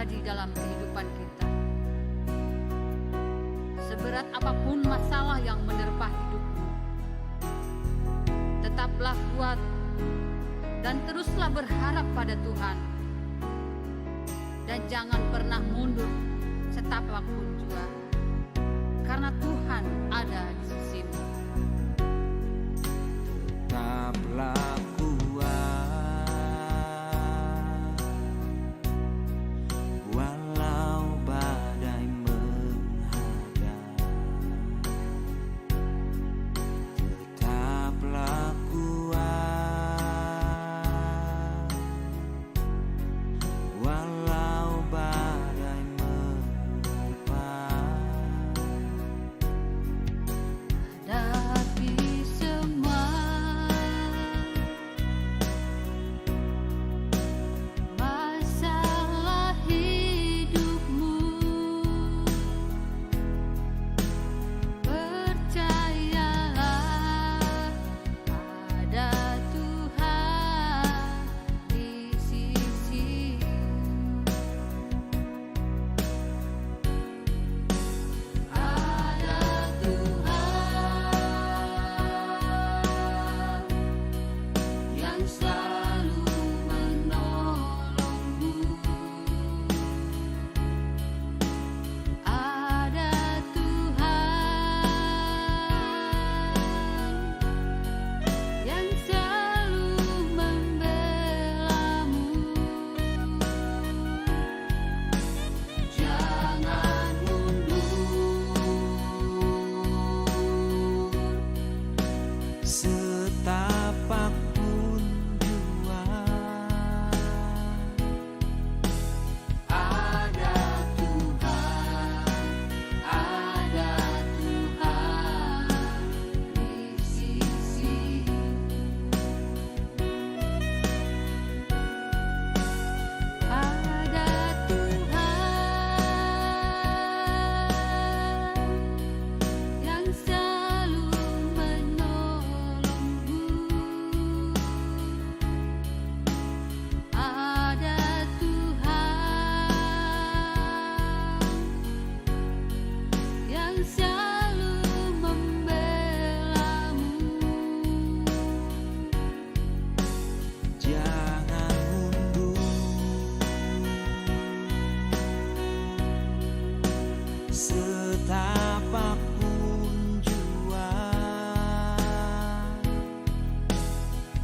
terjadi dalam kehidupan kita. Seberat apapun masalah yang menerpa hidupmu, tetaplah kuat dan teruslah berharap pada Tuhan. Dan jangan pernah mundur setapak pun juga, karena Tuhan ada di sisimu. Tetaplah kuat, walau badai menghadang. Tetaplah kuat, walau badai menerpa. Hadapi semua masalah hidupmu, percayalah ada Tuhan di sisimu. Ada Tuhan yang selalu menolongmu. Ada Tuhan yang selalu membelamu. Jangan mundur, Setapak pun jua. ada Tuhan di sisimu. Ada Tuhan yang selalu menolongmu. Ada Tuhan yang selalu membelamu. Jangan mundur, setapak pun jua.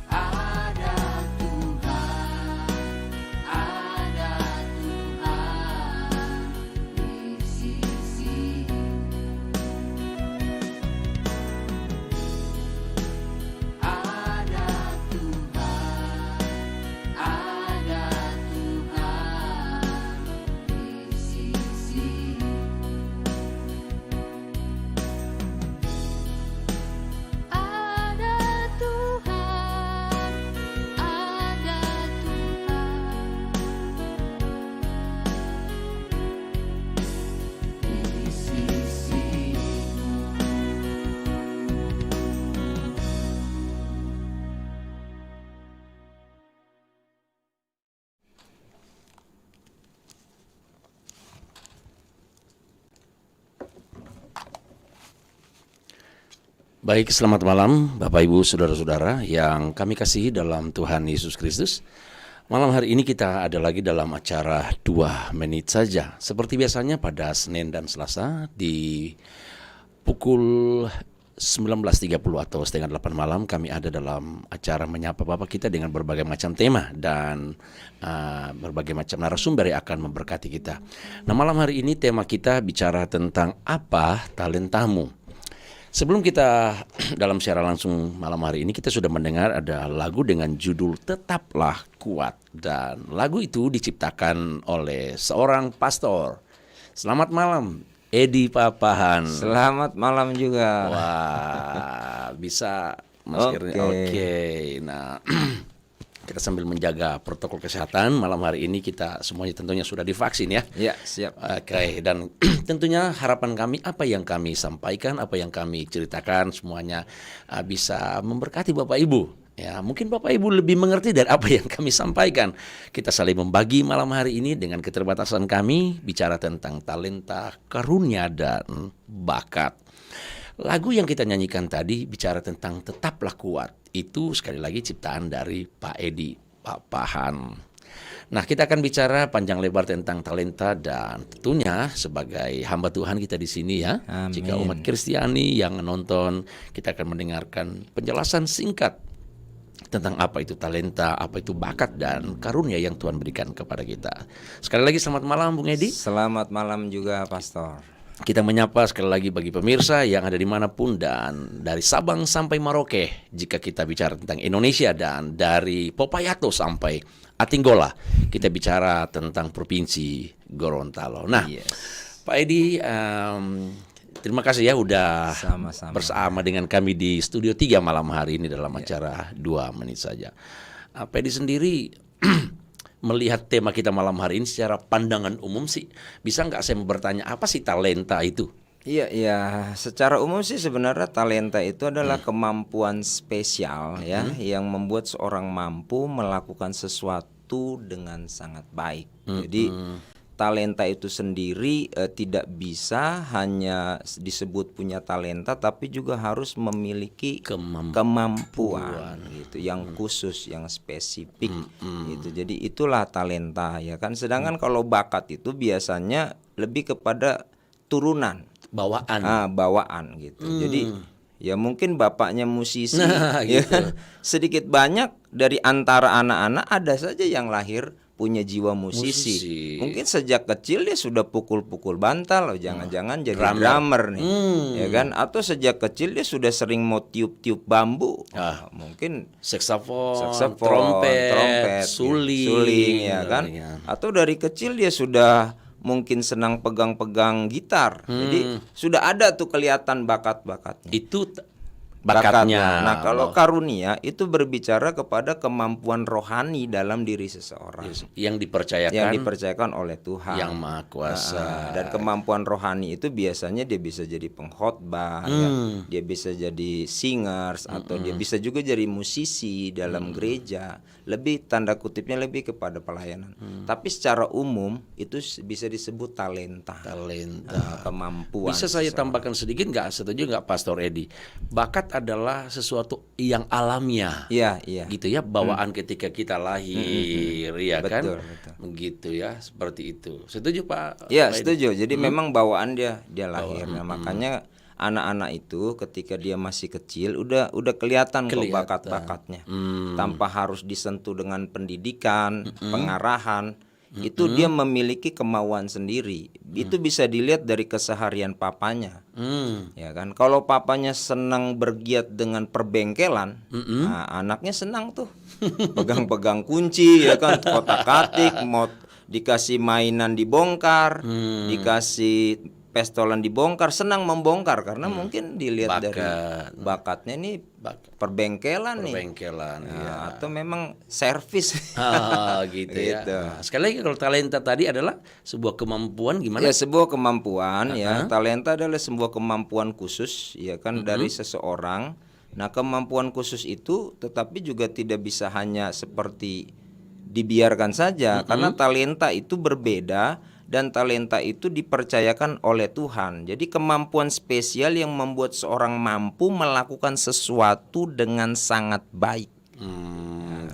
Ada Tuhan di sisimu. Ada Tuhan di sisimu. Ada Tuhan di sisimu. Baik, selamat malam Bapak Ibu Saudara-saudara yang kami kasihi dalam Tuhan Yesus Kristus. Malam hari ini kita ada lagi dalam acara 2 menit saja. Seperti biasanya pada Senin dan Selasa di pukul 19.30 atau setengah 8 malam kami ada dalam acara menyapa Bapak kita dengan berbagai macam tema dan berbagai macam narasumber yang akan memberkati kita. Nah, malam hari ini tema kita bicara tentang apa talentamu. Sebelum kita dalam secara langsung malam hari ini, kita sudah mendengar ada lagu dengan judul Tetaplah Kuat. Dan lagu itu diciptakan oleh seorang pastor. Selamat malam, Edi Papahan. Selamat malam juga. Wah, bisa Mas Kirni. Oke. Nah, kita sambil menjaga protokol kesehatan, malam hari ini kita semuanya tentunya sudah divaksin ya. Ya, siap. Oke, dan tentunya harapan kami apa yang kami sampaikan, apa yang kami ceritakan semuanya bisa memberkati Bapak Ibu. Ya, mungkin Bapak Ibu lebih mengerti dari apa yang kami sampaikan. Kita saling membagi malam hari ini dengan keterbatasan kami, bicara tentang talenta, karunia, dan bakat. Lagu yang kita nyanyikan tadi bicara tentang tetaplah kuat. Itu sekali lagi ciptaan dari Pak Edi, Pak Pahan. Nah, kita akan bicara panjang lebar tentang talenta dan tentunya sebagai hamba Tuhan kita di sini ya. Amin. Jika umat Kristiani yang menonton, kita akan mendengarkan penjelasan singkat tentang apa itu talenta, apa itu bakat dan karunia yang Tuhan berikan kepada kita. Sekali lagi selamat malam Bung Edi. Selamat malam juga Pastor. Kita menyapa sekali lagi bagi pemirsa yang ada dimanapun dan dari Sabang sampai Merauke. Jika kita bicara tentang Indonesia dan dari Popayato sampai Atinggola, kita bicara tentang Provinsi Gorontalo. Nah, Yes. Pak Edi, terima kasih ya udah Sama-sama. bersama dengan kami di Studio 3 malam hari ini dalam acara 2 menit saja. Pak Edi sendiri melihat tema kita malam hari ini secara pandangan umum sih, bisa nggak saya bertanya apa sih talenta itu? Iya, secara umum sih sebenarnya talenta itu adalah kemampuan spesial ya yang membuat seorang mampu melakukan sesuatu dengan sangat baik. Jadi talenta itu sendiri tidak bisa hanya disebut punya talenta, tapi juga harus memiliki kemampuan gitu, yang khusus, yang spesifik gitu. Jadi itulah talenta ya kan. Sedangkan kalau bakat itu biasanya lebih kepada turunan. Bawaan. Bawaan gitu. Jadi ya mungkin bapaknya musisi, Nah, ya, gitu. sedikit banyak dari antara anak-anak ada saja yang lahir punya jiwa musisi. Musisi. Mungkin sejak kecil dia sudah pukul-pukul bantal, loh, jangan-jangan jadi Drummer. drummer nih, ya kan? Atau sejak kecil dia sudah sering mau tiup-tiup bambu. Mungkin Saksofon, saksofon, trompet, suling, ya kan? Atau dari kecil dia sudah mungkin senang pegang-pegang gitar. Jadi sudah ada tuh kelihatan bakat-bakatnya. Itu bakatnya. Nah, kalau karunia itu berbicara kepada kemampuan rohani dalam diri seseorang yang dipercayakan, yang dipercayakan oleh Tuhan Yang Maha Kuasa. Dan kemampuan rohani itu biasanya dia bisa jadi pengkhotbah, ya. Dia bisa jadi singers atau dia bisa juga jadi musisi dalam gereja. Lebih tanda kutipnya lebih kepada pelayanan. Tapi secara umum itu bisa disebut talenta. Kemampuan. Bisa saya tambahkan sedikit nggak? Setuju nggak Pastor Edi? Bakat adalah sesuatu yang alamiah. Iya. Gitu ya, bawaan ketika kita lahir, ya kan? Betul. Begitu ya, seperti itu. Setuju Pak? Iya, Pak Edi? setuju. Jadi memang bawaan dia lahir. Nah, makanya anak-anak itu ketika dia masih kecil udah kelihatan kok bakat-bakatnya. Tanpa harus disentuh dengan pendidikan, pengarahan. Itu dia memiliki kemauan sendiri. Itu bisa dilihat dari keseharian papanya. Ya kan? Kalau papanya senang bergiat dengan perbengkelan, nah, anaknya senang tuh. Pegang-pegang kunci ya kan, kotak-katik, mau dikasih mainan dibongkar, dikasih pestolan dibongkar, senang membongkar karena mungkin dilihat dari bakatnya nih perbengkelan nih. Ya. Atau memang servis. Gitu ya. Nah, sekali lagi kalau talenta tadi adalah sebuah kemampuan gimana? Ya, sebuah kemampuan ya. Talenta adalah sebuah kemampuan khusus ya kan dari seseorang. Nah, kemampuan khusus itu tetapi juga tidak bisa hanya seperti dibiarkan saja karena talenta itu berbeda. Dan talenta itu dipercayakan oleh Tuhan. Jadi kemampuan spesial yang membuat seorang mampu melakukan sesuatu dengan sangat baik.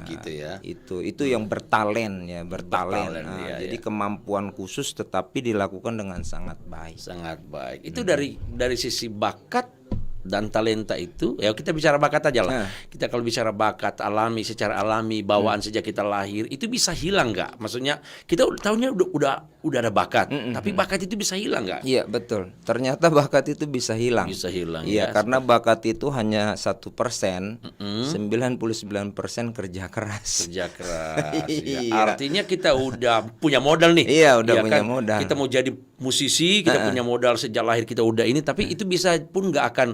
Gitu ya. Itu yang bertalen ya, bertalen. Jadi kemampuan khusus tetapi dilakukan dengan sangat baik. Sangat baik. Itu dari sisi bakat dan talenta itu, ya kita bicara bakat aja lah. Kita kalau bicara bakat alami, secara alami, bawaan sejak kita lahir, itu bisa hilang nggak? Maksudnya kita tahunya udah ada bakat, tapi bakat itu bisa hilang nggak? Iya betul. Ternyata bakat itu bisa hilang. Bisa hilang. Iya, karena bakat itu hanya 1%, 99% kerja keras. Kerja keras. Iya. Artinya kita udah punya modal nih. Iya, udah punya modal. Kita mau jadi musisi, kita punya modal sejak lahir kita udah ini, tapi itu bisa pun nggak akan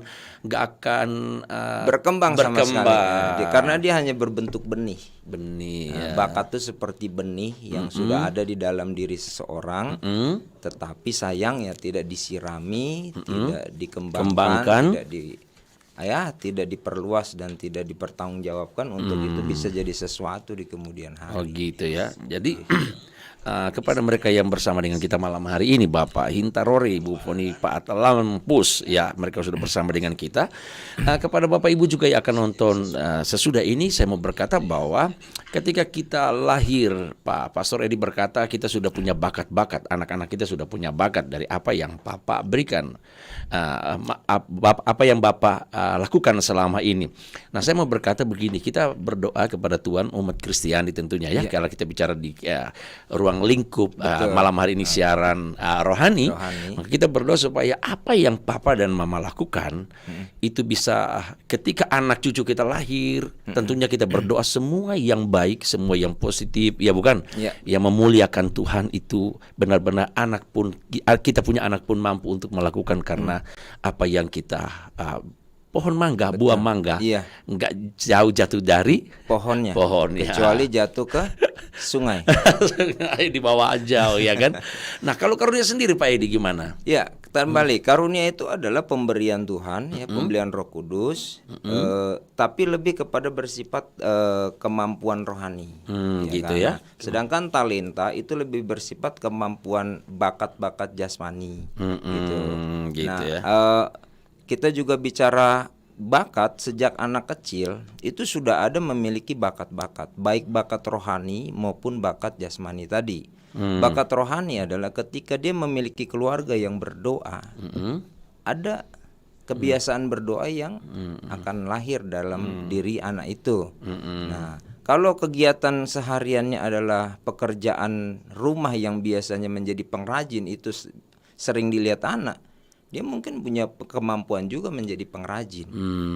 berkembang sama sekali ya. Karena dia hanya berbentuk benih. Ya. Bakat itu seperti benih yang sudah ada di dalam diri seseorang, tetapi sayang ya tidak disirami, tidak dikembangkan, tidak ya tidak diperluas dan tidak dipertanggungjawabkan untuk itu bisa jadi sesuatu di kemudian hari. Oh gitu ya. Jadi kepada mereka yang bersama dengan kita malam hari ini, Bapak Hintarori, Ibu Foni, Pak Atalampus, ya mereka sudah bersama dengan kita. Kepada Bapak Ibu juga yang akan nonton sesudah ini, saya mau berkata bahwa ketika kita lahir, Pak Pastor Edi berkata kita sudah punya bakat-bakat, anak-anak kita sudah punya bakat dari apa yang Bapak berikan, apa yang Bapak lakukan selama ini. Nah, saya mau berkata begini, kita berdoa kepada Tuhan, umat Kristiani tentunya ya, kalau kita bicara di ruang lingkup malam hari ini siaran rohani, maka kita berdoa supaya apa yang Papa dan Mama lakukan itu bisa ketika anak cucu kita lahir, tentunya kita berdoa semua yang baik, semua yang positif, ya bukan, yang memuliakan Tuhan itu benar-benar anak pun, kita punya anak pun mampu untuk melakukan karena apa yang kita pohon mangga, buah mangga, nggak jauh jatuh dari pohon, kecuali jatuh ke sungai. Di bawah aja, ya kan. Nah, kalau karunia sendiri Pak Edi gimana? Ya, kembali karunia itu adalah pemberian Tuhan, ya pemberian Roh Kudus, tapi lebih kepada bersifat kemampuan rohani, gitu kan? ya. Sedangkan talenta itu lebih bersifat kemampuan bakat-bakat jasmani, gitu. Gitu ya. Kita juga bicara bakat sejak anak kecil itu sudah ada memiliki bakat-bakat, baik bakat rohani maupun bakat jasmani tadi. Bakat rohani adalah ketika dia memiliki keluarga yang berdoa, ada kebiasaan berdoa yang akan lahir dalam diri anak itu. Nah, kalau kegiatan sehariannya adalah pekerjaan rumah yang biasanya menjadi pengrajin, itu sering dilihat anak, dia mungkin punya kemampuan juga menjadi pengrajin,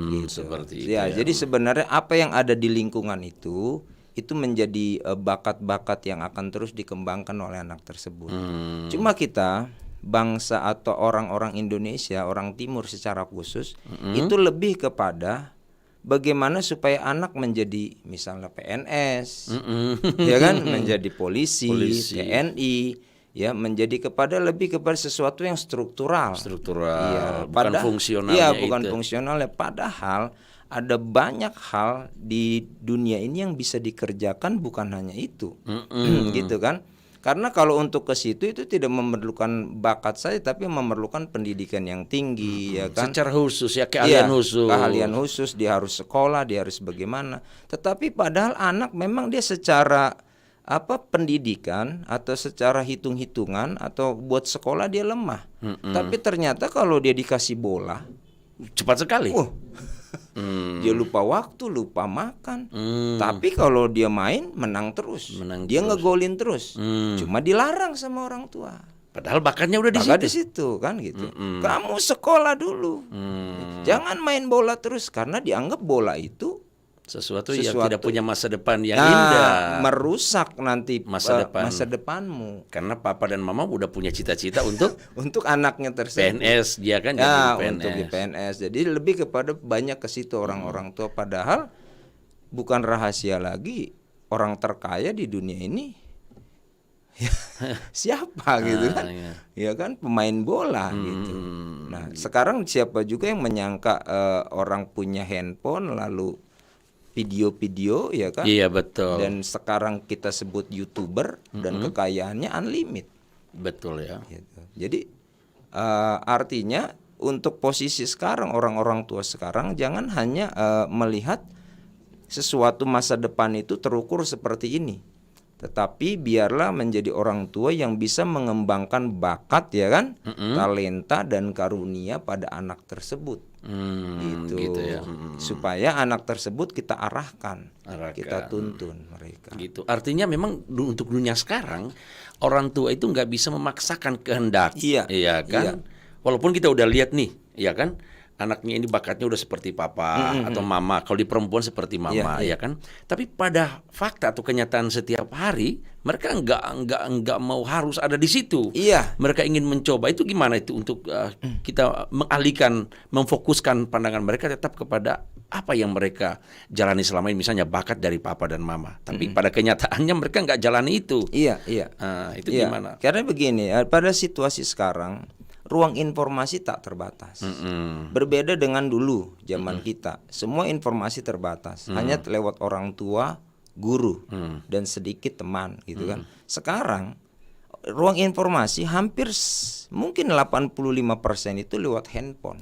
gitu. Seperti itu. Ya, jadi sebenarnya apa yang ada di lingkungan itu menjadi bakat-bakat yang akan terus dikembangkan oleh anak tersebut. Cuma kita bangsa atau orang-orang Indonesia, orang Timur secara khusus, itu lebih kepada bagaimana supaya anak menjadi misalnya PNS, ya kan, menjadi polisi. TNI. Ya, menjadi lebih kepada sesuatu yang struktural. Iya, bukan fungsionalnya. Iya, bukan fungsionalnya. Padahal ada banyak hal di dunia ini yang bisa dikerjakan, bukan hanya itu, gitu kan? Karena kalau untuk ke situ itu tidak memerlukan bakat saja, tapi memerlukan pendidikan yang tinggi, ya kan? Secara khusus ya, keahlian khusus. Keahlian khusus, dia harus sekolah, dia harus bagaimana. Tetapi padahal anak memang dia secara pendidikan atau secara hitung-hitungan atau buat sekolah dia lemah. Tapi ternyata kalau dia dikasih bola cepat sekali. Dia lupa waktu, lupa makan. Tapi kalau dia main menang terus. Dia ngegolin terus. Cuma dilarang sama orang tua. Padahal bakatnya udah di situ kan gitu. Kamu sekolah dulu. Jangan main bola terus karena dianggap bola itu sesuatu yang tidak punya masa depan yang indah, merusak nanti masa depanmu. Karena Papa dan Mama udah punya cita-cita untuk untuk anaknya tersebut. PNS, dia kan ya, jadi PNS. Untuk di PNS. Jadi lebih kepada banyak ke situ orang-orang tua. Padahal bukan rahasia lagi orang terkaya di dunia ini siapa gitu kan? Ya kan, pemain bola gitu. Nah, sekarang siapa juga yang menyangka orang punya handphone lalu video-video, ya kan? Iya, betul. Dan sekarang kita sebut YouTuber dan kekayaannya unlimited. Betul ya. Gitu. Jadi artinya untuk posisi sekarang, orang-orang tua sekarang jangan hanya melihat sesuatu masa depan itu terukur seperti ini, tetapi biarlah menjadi orang tua yang bisa mengembangkan bakat, ya kan, talenta dan karunia pada anak tersebut. Gitu ya. Supaya anak tersebut kita arahkan, kita tuntun mereka. Gitu. Artinya memang untuk dunia sekarang orang tua itu nggak bisa memaksakan kehendak, iya kan? Iya. Walaupun kita udah lihat nih, ya kan, anaknya ini bakatnya udah seperti Papa atau Mama. Kalau di perempuan seperti Mama, ya kan. Tapi pada fakta atau kenyataan setiap hari mereka nggak mau harus ada di situ. Iya. Mereka ingin mencoba. Itu gimana itu untuk kita mengalihkan, memfokuskan pandangan mereka tetap kepada apa yang mereka jalani selama ini, misalnya bakat dari Papa dan Mama. Tapi pada kenyataannya mereka nggak jalani itu. Iya. Itu gimana? Karena begini, pada situasi sekarang ruang informasi tak terbatas. Berbeda dengan dulu zaman kita, semua informasi terbatas, hanya lewat orang tua, guru, dan sedikit teman gitu kan. Sekarang ruang informasi hampir mungkin 85% itu lewat handphone.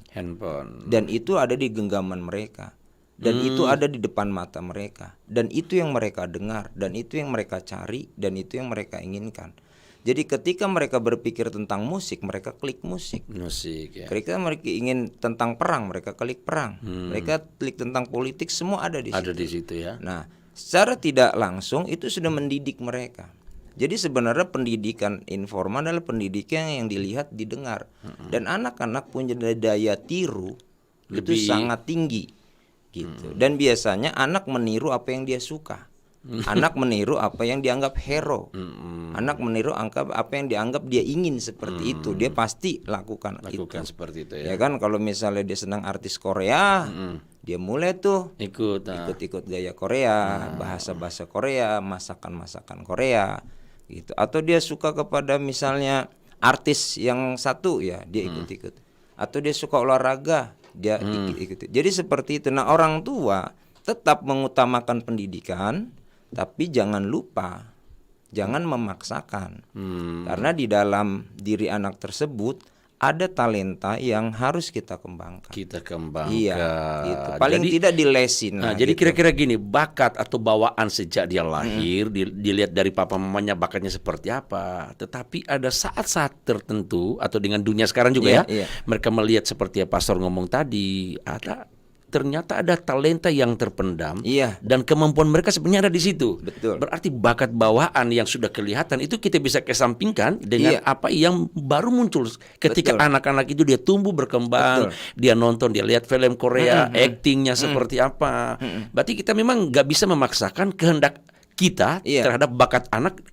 Dan itu ada di genggaman mereka. Dan itu ada di depan mata mereka. Dan itu yang mereka dengar, dan itu yang mereka cari, dan itu yang mereka inginkan. Jadi ketika mereka berpikir tentang musik, mereka klik musik. Ya. Ketika mereka ingin tentang perang, mereka klik perang. Mereka klik tentang politik, semua ada di situ. Ada di situ ya. Nah, secara tidak langsung itu sudah mendidik mereka. Jadi sebenarnya pendidikan informal adalah pendidikan yang dilihat, didengar. Dan anak-anak punya daya tiru itu sangat tinggi. Gitu. Dan biasanya anak meniru apa yang dia suka. Anak meniru apa yang dianggap hero. Anak meniru apa yang dianggap dia ingin seperti itu. Dia pasti lakukan itu. Seperti itu ya. Ya kan, kalau misalnya dia senang artis Korea, dia mulai tuh ikut gaya Korea, bahasa-bahasa Korea, masakan-masakan Korea gitu. Atau dia suka kepada misalnya artis yang satu, ya dia ikut-ikut. Atau dia suka olahraga, dia ikut. Jadi seperti itu. Nah, orang tua tetap mengutamakan pendidikan, tapi jangan lupa, jangan memaksakan. Karena di dalam diri anak tersebut ada talenta yang harus kita kembangkan. Iya, gitu. Paling tidak dilesin. Nah, jadi kira-kira gini, bakat atau bawaan sejak dia lahir, dilihat dari papa mamanya bakatnya seperti apa. Tetapi ada saat-saat tertentu, atau dengan dunia sekarang juga mereka melihat seperti yang pastor ngomong tadi, ternyata ada talenta yang terpendam, dan kemampuan mereka sebenarnya ada di situ. Betul. Berarti bakat bawaan yang sudah kelihatan itu kita bisa kesampingkan dengan apa yang baru muncul ketika anak-anak itu dia tumbuh berkembang, dia nonton, dia lihat film Korea, aktingnya seperti apa. Berarti kita memang nggak bisa memaksakan kehendak kita terhadap bakat anak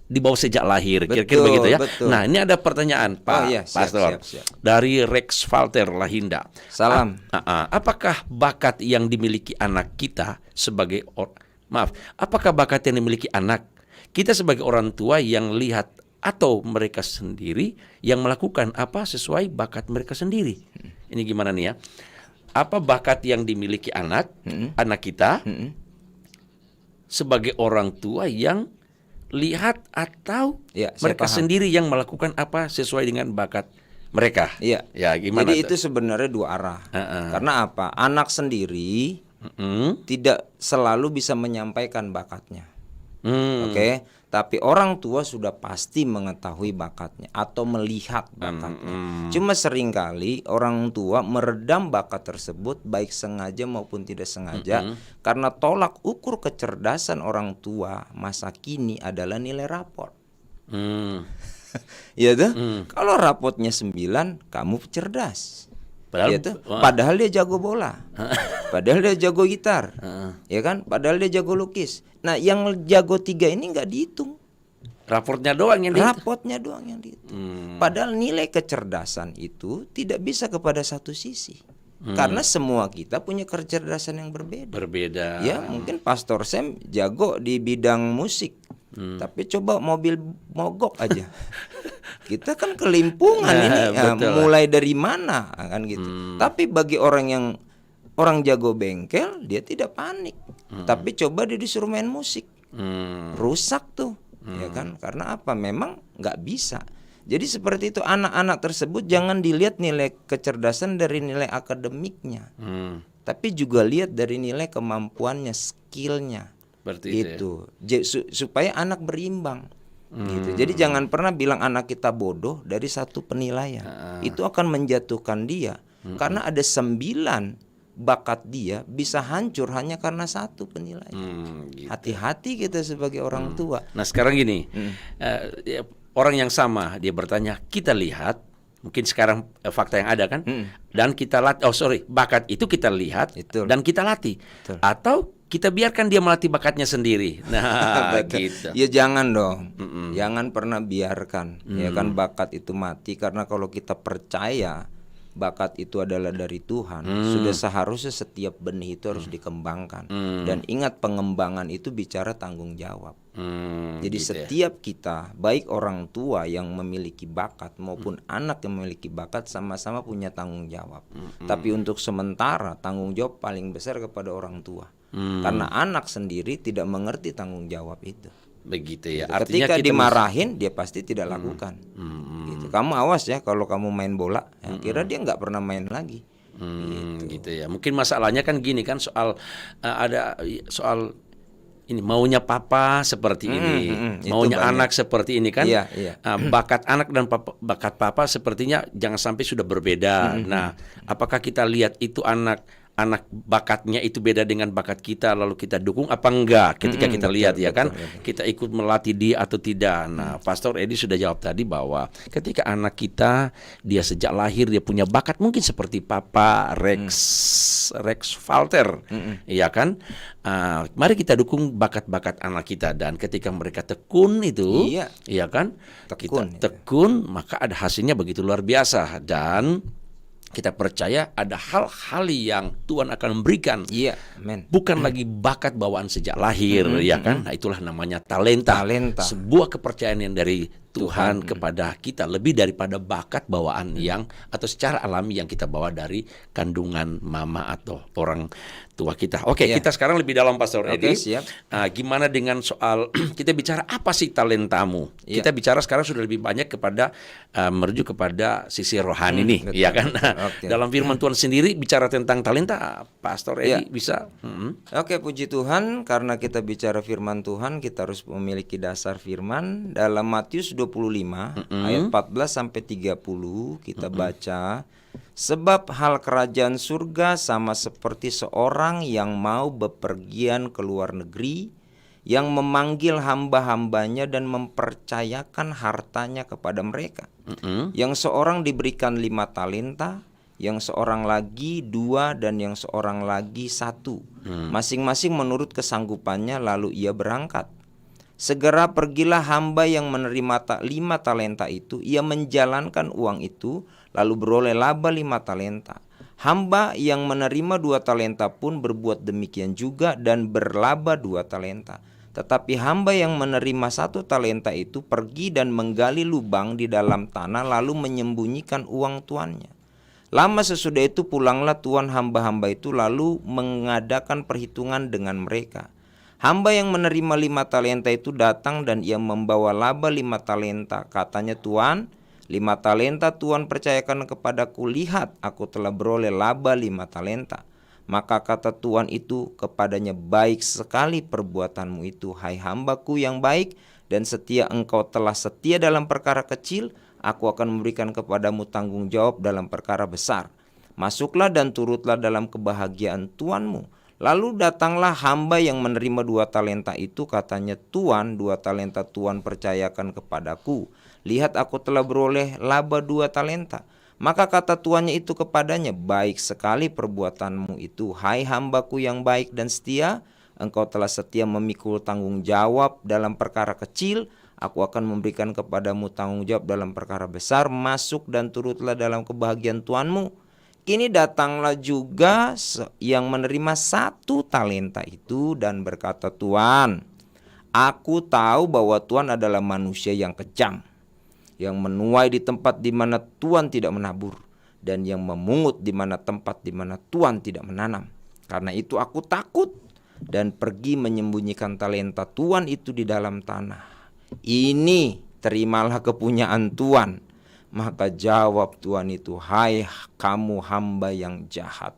di bawah sejak lahir, kira-kira begitu ya. Betul. Nah, ini ada pertanyaan Pak Pastor dari Rex Walter Lahinda. Salam. Apakah bakat yang dimiliki anak kita sebagai apakah bakat yang dimiliki anak kita sebagai orang tua yang lihat atau mereka sendiri yang melakukan apa sesuai bakat mereka sendiri? Ini gimana nih ya? Apa bakat yang dimiliki anak kita sebagai orang tua yang lihat atau mereka sendiri yang melakukan apa sesuai dengan bakat mereka? Iya. Ya, gimana? Jadi itu sebenarnya dua arah. Karena apa? Anak sendiri tidak selalu bisa menyampaikan bakatnya. Oke. Tapi orang tua sudah pasti mengetahui bakatnya atau melihat bakatnya. Cuma seringkali orang tua meredam bakat tersebut baik sengaja maupun tidak sengaja, karena tolak ukur kecerdasan orang tua masa kini adalah nilai raport. Ya tuh. Kalau rapotnya 9, kamu cerdas. Padahal dia jago bola. Padahal dia jago gitar. Ya kan? Padahal dia jago lukis. Nah, yang jago 3 ini nggak dihitung. Rapotnya doang yang dihitung. Padahal nilai kecerdasan itu tidak bisa kepada satu sisi. Karena semua kita punya kecerdasan yang berbeda. Ya, mungkin Pastor Sam jago di bidang musik. Tapi coba mobil mogok aja. Kita kan kelimpungan ini. Mulai dari mana kan gitu. Tapi bagi orang jago bengkel, dia tidak panik. Tapi coba dia disuruh main musik, rusak tuh, ya kan? Karena apa? Memang nggak bisa. Jadi seperti itu, anak-anak tersebut jangan dilihat nilai kecerdasan dari nilai akademiknya, tapi juga lihat dari nilai kemampuannya, skillnya, gitu. Supaya anak berimbang. Gitu. Jadi jangan pernah bilang anak kita bodoh dari satu penilaian. Itu akan menjatuhkan dia. Karena ada 9 bakat dia bisa hancur hanya karena satu penilaian. Gitu. Hati-hati kita sebagai orang tua. Nah, sekarang gini, orang yang sama dia bertanya, kita lihat mungkin sekarang fakta yang ada kan, dan kita latih. Bakat itu kita lihat dan kita latih. Atau kita biarkan dia melatih bakatnya sendiri. Nah, gitu. Ya jangan dong. Jangan pernah biarkan ya kan bakat itu mati, karena kalau kita percaya bakat itu adalah dari Tuhan, sudah seharusnya setiap benih itu harus dikembangkan. Dan ingat, pengembangan itu bicara tanggung jawab. Jadi gitu ya. setiap kita, baik orang tua yang memiliki bakat maupun anak yang memiliki bakat, sama-sama punya tanggung jawab. Tapi untuk sementara tanggung jawab paling besar kepada orang tua. Karena anak sendiri tidak mengerti tanggung jawab itu. Begitu ya. Ketika kita dimarahin dia pasti tidak lakukan. Gitu. Kamu awas ya kalau kamu main bola, kira dia nggak pernah main lagi. Gitu ya. Mungkin masalahnya kan gini kan, soal ada soal ini maunya papa seperti ini, itu maunya banyak. anak seperti ini kan. Iya, iya. Bakat anak dan bakat papa sepertinya jangan sampai sudah berbeda. Nah, apakah kita lihat itu anak bakatnya itu beda dengan bakat kita, lalu kita dukung apa enggak ketika kita betul, lihat ya kan, betul. kita ikut melatih dia atau tidak. Nah, Pastor Edi sudah jawab tadi bahwa ketika anak kita dia sejak lahir dia punya bakat mungkin seperti Papa Rex Falter, ya kan? Mari kita dukung bakat-bakat anak kita, dan ketika mereka tekun itu, Iya. ya kan? Tekun, Kita tekun, maka ada hasilnya begitu luar biasa, dan kita percaya ada hal-hal yang Tuhan akan memberikan. Iya, amen. Bukan lagi bakat bawaan sejak lahir, ya kan? Nah, itulah namanya talenta. Sebuah kepercayaan yang dari Tuhan kepada kita, lebih daripada bakat bawaan yang atau secara alami yang kita bawa dari kandungan mama atau orang tua kita. Oke, kita sekarang lebih dalam, Pastor Edi. Siap. Gimana dengan soal kita bicara apa sih talentamu? Kita bicara sekarang sudah lebih banyak kepada merujuk kepada sisi rohani nih, ya kan? Dalam firman Tuhan sendiri bicara tentang talenta, Pastor Edi bisa. Oke, puji Tuhan, karena kita bicara firman Tuhan, kita harus memiliki dasar firman. Dalam Matius 25 ayat 14 sampai 30 kita baca, sebab hal kerajaan surga sama seperti seorang yang mau bepergian ke luar negeri, yang memanggil hamba-hambanya dan mempercayakan hartanya kepada mereka. Yang seorang diberikan 5 talenta, yang seorang lagi 2, dan yang seorang lagi 1, masing-masing menurut kesanggupannya, lalu ia berangkat. Segera pergilah hamba yang menerima 5 talenta itu, ia menjalankan uang itu, lalu beroleh laba 5 talenta. Hamba yang menerima 2 talenta pun berbuat demikian juga dan berlaba 2 talenta. Tetapi hamba yang menerima 1 talenta itu pergi dan menggali lubang di dalam tanah, lalu menyembunyikan uang tuannya. Lama sesudah itu pulanglah tuan hamba-hamba itu, lalu mengadakan perhitungan dengan mereka. Hamba yang menerima 5 talenta itu datang dan ia membawa laba 5 talenta. Katanya, Tuan, 5 talenta Tuan percayakan kepadaku, lihat aku telah beroleh laba 5 talenta. Maka kata Tuan itu kepadanya, baik sekali perbuatanmu itu, hai hambaku yang baik dan setia. Engkau telah setia dalam perkara kecil, aku akan memberikan kepadamu tanggung jawab dalam perkara besar. Masuklah dan turutlah dalam kebahagiaan Tuanmu. Lalu datanglah hamba yang menerima 2 talenta itu, katanya, Tuan, 2 talenta Tuan percayakan kepadaku, lihat aku telah beroleh laba 2 talenta. Maka kata tuannya itu kepadanya, baik sekali perbuatanmu itu, hai hambaku yang baik dan setia. Engkau telah setia memikul tanggung jawab dalam perkara kecil, aku akan memberikan kepadamu tanggung jawab dalam perkara besar. Masuk dan turutlah dalam kebahagiaan Tuanmu. Kini datanglah juga yang menerima 1 talenta itu dan berkata, Tuan, aku tahu bahwa Tuan adalah manusia yang kejam, yang menuai di tempat di mana Tuan tidak menabur, dan yang memungut di mana tempat di mana Tuan tidak menanam. Karena itu aku takut dan pergi menyembunyikan talenta Tuan itu di dalam tanah. Ini terimalah kepunyaan Tuan. Maka jawab Tuan itu, hai kamu hamba yang jahat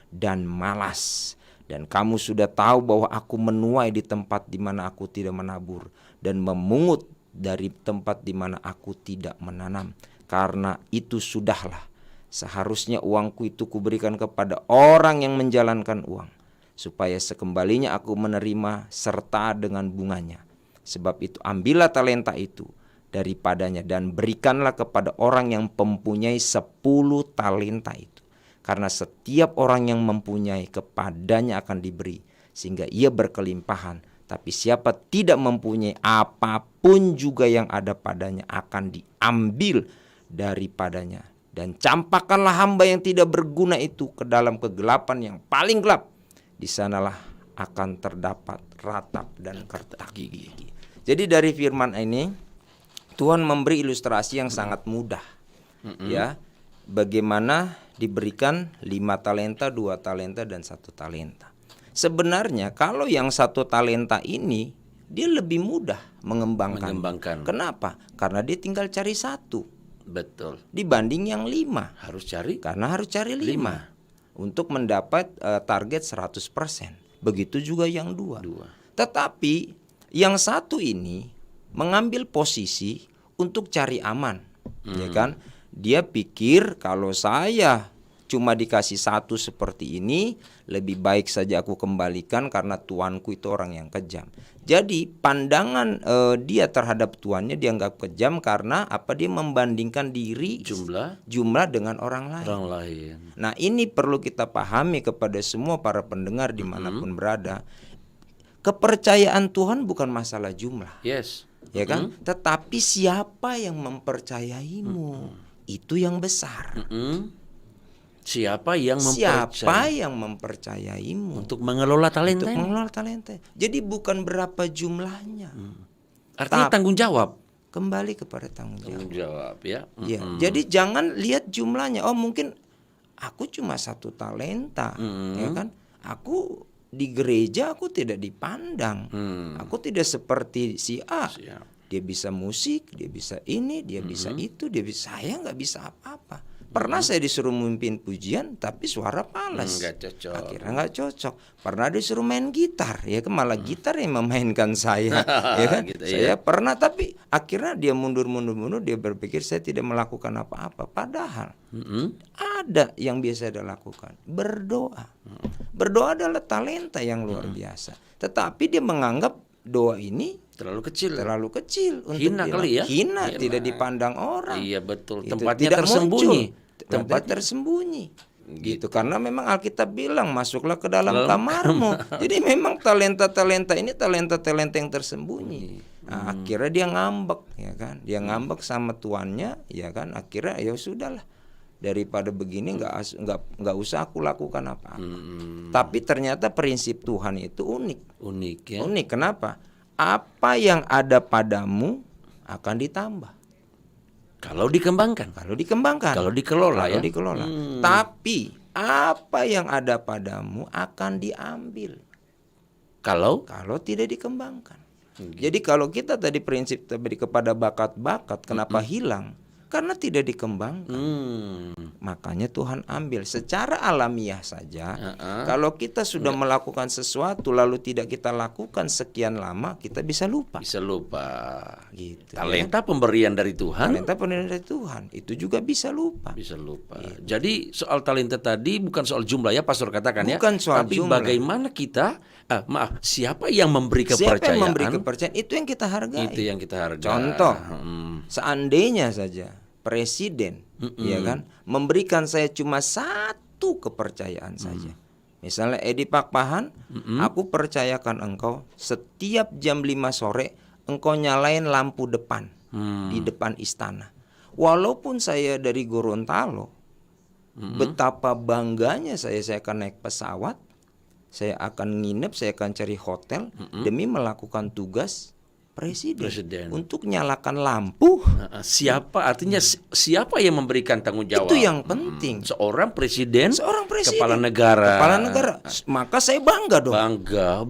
dan malas, dan kamu sudah tahu bahwa aku menuai di tempat di mana aku tidak menabur, dan memungut dari tempat di mana aku tidak menanam. Karena itu sudahlah, seharusnya uangku itu kuberikan kepada orang yang menjalankan uang, supaya sekembalinya aku menerima serta dengan bunganya. Sebab itu ambillah talenta itu daripadanya dan berikanlah kepada orang yang mempunyai 10 talenta itu. Karena setiap orang yang mempunyai, kepadanya akan diberi, sehingga ia berkelimpahan. Tapi siapa tidak mempunyai, apapun juga yang ada padanya akan diambil daripadanya. Dan campakkanlah hamba yang tidak berguna itu ke dalam kegelapan yang paling gelap. Di sanalah akan terdapat ratap dan kertak gigi. Jadi dari firman ini Tuhan memberi ilustrasi yang sangat mudah, ya, bagaimana diberikan 5 talenta, 2 talenta, dan 1 talenta. Sebenarnya kalau yang 1 talenta ini dia lebih mudah mengembangkan. Kenapa? Karena dia tinggal cari 1. Betul. Dibanding yang 5. Karena harus cari 5 untuk mendapat target 100%. Begitu juga yang 2. Tetapi yang 1 ini mengambil posisi untuk cari aman, ya kan? Dia pikir kalau saya cuma dikasih 1 seperti ini, lebih baik saja aku kembalikan karena tuanku itu orang yang kejam. Jadi pandangan dia terhadap tuannya dianggap kejam karena apa? Dia membandingkan diri jumlah dengan orang lain. Nah, ini perlu kita pahami kepada semua para pendengar dimanapun berada. Kepercayaan Tuhan bukan masalah jumlah, ya kan? Tetapi siapa yang mempercayaimu, itu yang besar. Siapa yang mempercayaimu untuk mengelola talenta? Jadi bukan berapa jumlahnya. Artinya tanggung jawab. Kembali kepada tanggung jawab. Ya. Jadi jangan lihat jumlahnya. Oh, mungkin aku cuma 1 talenta, ya kan? Aku di gereja aku tidak dipandang. Aku tidak seperti si A. Dia bisa musik, dia bisa ini, dia bisa itu, dia bisa. Saya nggak bisa apa-apa. Pernah saya disuruh memimpin pujian, tapi suara falas. Akhirnya nggak cocok. Pernah disuruh main gitar, ya kan malah gitar yang memainkan saya, ya kan? Gitu, saya pernah, tapi akhirnya dia mundur. Dia berpikir saya tidak melakukan apa-apa. Padahal ada yang biasa dia lakukan, berdoa. Berdoa adalah talenta yang luar biasa. Tetapi dia menganggap doa ini terlalu kecil untuk hina kali ya. Hina, Hina. tidak dipandang orang. Iya betul. Itu Tempatnya tidak tersembunyi. Tempat tersembunyi. Gitu. Karena memang Alkitab bilang masuklah ke dalam kamarmu. Jadi memang talenta-talenta ini talenta-talenta yang tersembunyi. Nah, akhirnya dia ngambek, ya kan? Dia ngambek sama tuannya, ya kan? Akhirnya ya sudahlah. Daripada begini nggak usah aku lakukan apa-apa. Tapi ternyata prinsip Tuhan itu unik. Ya. Unik. Kenapa? Apa yang ada padamu akan ditambah. Kalau dikembangkan. Kalau dikelola. Tapi apa yang ada padamu akan diambil. Kalau tidak dikembangkan. Jadi kalau kita tadi prinsip tadi kepada bakat-bakat, kenapa hilang? Karena tidak dikembangkan. Makanya Tuhan ambil secara alamiah saja. Kalau kita sudah melakukan sesuatu lalu tidak kita lakukan sekian lama, kita bisa lupa. Gitu. Talenta pemberian dari Tuhan. Itu juga bisa lupa. Gitu. Jadi soal talenta tadi bukan soal jumlah ya, Pastor katakan ya. Bukan soal tapi jumlah. Bagaimana kita siapa yang memberi kepercayaan? Itu yang kita hargai. Contoh, seandainya saja presiden, ya kan, memberikan saya cuma 1 kepercayaan saja. Misalnya Edi Pakpahan, aku percayakan engkau setiap jam 5 sore engkau nyalain lampu depan di depan istana. Walaupun saya dari Gorontalo, betapa bangganya saya akan naik pesawat, saya akan nginep, saya akan cari hotel demi melakukan tugas presiden untuk nyalakan lampu. Siapa yang memberikan tanggung jawab? Itu yang penting. Seorang presiden, kepala negara. Maka saya bangga dong.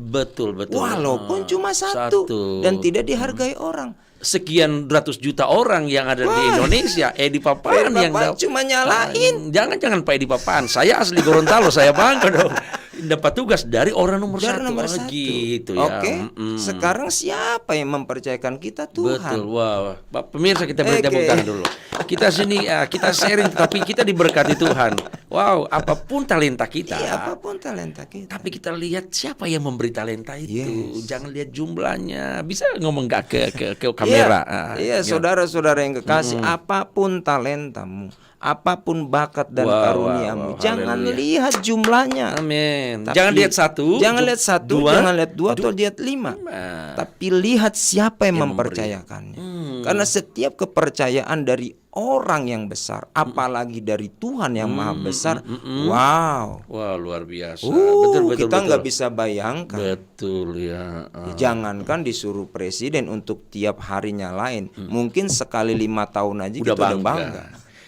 Betul. Walaupun cuma 1 dan tidak dihargai orang. Sekian ratus juta orang yang ada di Indonesia, Edi Papan yang cuma nyalain. Jangan Pak Edi Papan. Saya asli Gorontalo, saya bangga dong. Dapat tugas dari orang nomor 1. Gitu ya. Oke. Sekarang siapa yang mempercayakan kita? Tuhan. Betul. Wah, pemirsa kita beri tepuk tangan dulu. Kita sini kita sharing tapi kita diberkati Tuhan. Wow, apapun talenta kita. Tapi kita lihat siapa yang memberi talenta itu. Jangan lihat jumlahnya. Bisa ngomong gak ke kamera? Iya, saudara-saudara yang kekasih, apapun talentamu, apapun bakat dan karuniamu, jangan lihat jumlahnya. Amin. Amen. Jangan lihat satu, jangan lihat satu, dua, jangan lihat dua atau lihat lima. Tapi lihat siapa yang mempercayakannya. Karena setiap kepercayaan dari orang yang besar, apalagi dari Tuhan yang maha besar, wow. Wah, luar biasa. Betul, kita nggak bisa bayangkan. Betul ya. Jangankan disuruh presiden untuk tiap harinya lain, mungkin sekali 5 tahun aja kita udah bangga.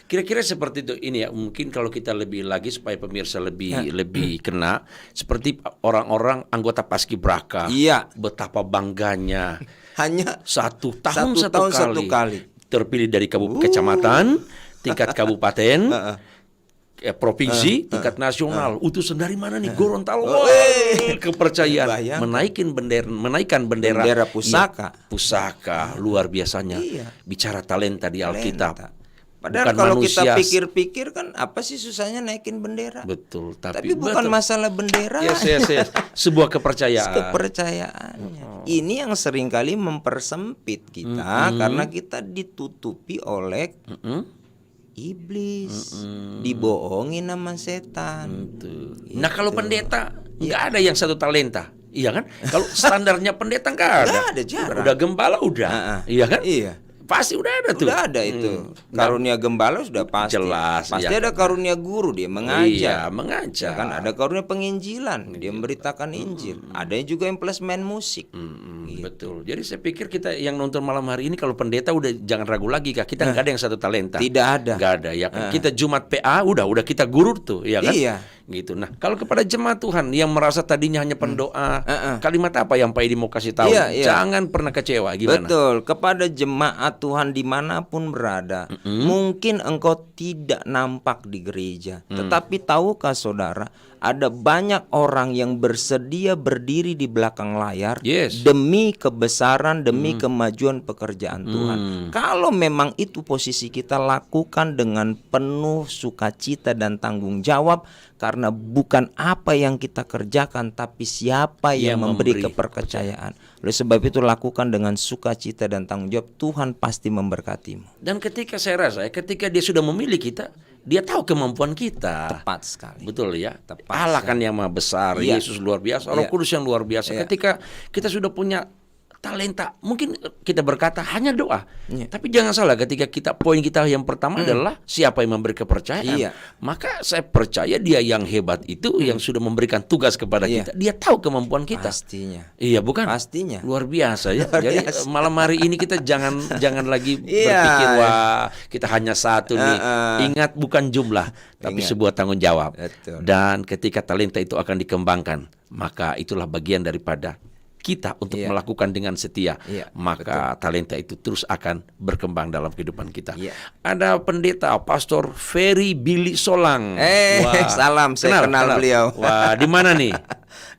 Kira-kira seperti itu ini ya, mungkin kalau kita lebih lagi supaya pemirsa lebih kena, seperti orang-orang anggota Paskibraka. Iya. Betapa bangganya. Hanya satu tahun satu kali terpilih dari kecamatan, tingkat kabupaten, provinsi, tingkat nasional. Utusan dari mana nih? Gorontalo. Kepercayaan menaikkan bendera pusaka. Ya, pusaka luar biasanya. Iya. Bicara talenta di Alkitab. Padahal kalau kita pikir-pikir kan apa sih susahnya naikin bendera? Betul, tapi bukan masalah bendera. Yes. Sebuah kepercayaan. Kepercayaannya. Ini yang seringkali mempersempit kita karena kita ditutupi oleh iblis, dibohongin sama setan. Gitu. Nah, kalau pendeta nggak ada yang satu talenta. Iya kan? Kalau standarnya pendeta nggak ada. Jarang. Udah gembala udah. Iya kan? Iya. Pasti udah ada tuh. Udah ada itu. Karunia gembala sudah pasti. Jelas. Pasti ada karunia guru, dia mengajar. Iya, mengajar. Kan ada karunia penginjilan, dia memberitakan Injil. Ada juga yang plus main musik. Gitu. Betul. Jadi saya pikir kita yang nonton malam hari ini kalau pendeta udah jangan ragu lagi Kak. Kita nggak ada yang satu talenta. Tidak ada. Nggak ada ya kan. Kita Jumat PA udah kita guru tuh, ya kan? Iya. Gitu. Nah, kalau kepada jemaat Tuhan yang merasa tadinya hanya pendoa, kalimat apa yang Pak Edi mau kasih tahu? Iya. Jangan pernah kecewa. Gimana? Betul. Kepada jemaat Tuhan dimanapun berada, mungkin engkau tidak nampak di gereja, tetapi tahukah saudara, ada banyak orang yang bersedia berdiri di belakang layar demi kebesaran, demi kemajuan pekerjaan Tuhan. Kalau memang itu posisi kita, lakukan dengan penuh sukacita dan tanggung jawab. Karena bukan apa yang kita kerjakan, tapi siapa yang memberi kepercayaan. Oleh sebab itu lakukan dengan sukacita dan tanggung jawab. Tuhan pasti memberkatimu. Dan ketika saya rasa, ketika dia sudah memilih kita, dia tahu kemampuan kita. Tepat sekali. Betul ya. Tepat Allah kan yang maha besar, Yesus luar biasa, Roh Kudus yang luar biasa. Ketika kita sudah punya talenta, mungkin kita berkata hanya doa. Tapi jangan salah, ketika poin kita yang pertama adalah siapa yang memberi kepercayaan. Maka saya percaya dia yang hebat itu yang sudah memberikan tugas kepada kita. Dia tahu kemampuan kita. Pastinya. Iya, bukan? Pastinya. Luar biasa ya. Jadi malam hari ini kita jangan lagi berpikir wah kita hanya satu nih. Ingat, bukan jumlah, tapi sebuah tanggung jawab. Betul. Dan ketika talenta itu akan dikembangkan, maka itulah bagian daripada kita untuk melakukan dengan setia, maka talenta itu terus akan berkembang dalam kehidupan kita. Ada pendeta Pastor Ferry Billy Solang. Salam, saya kenal beliau. Wah, di mana nih?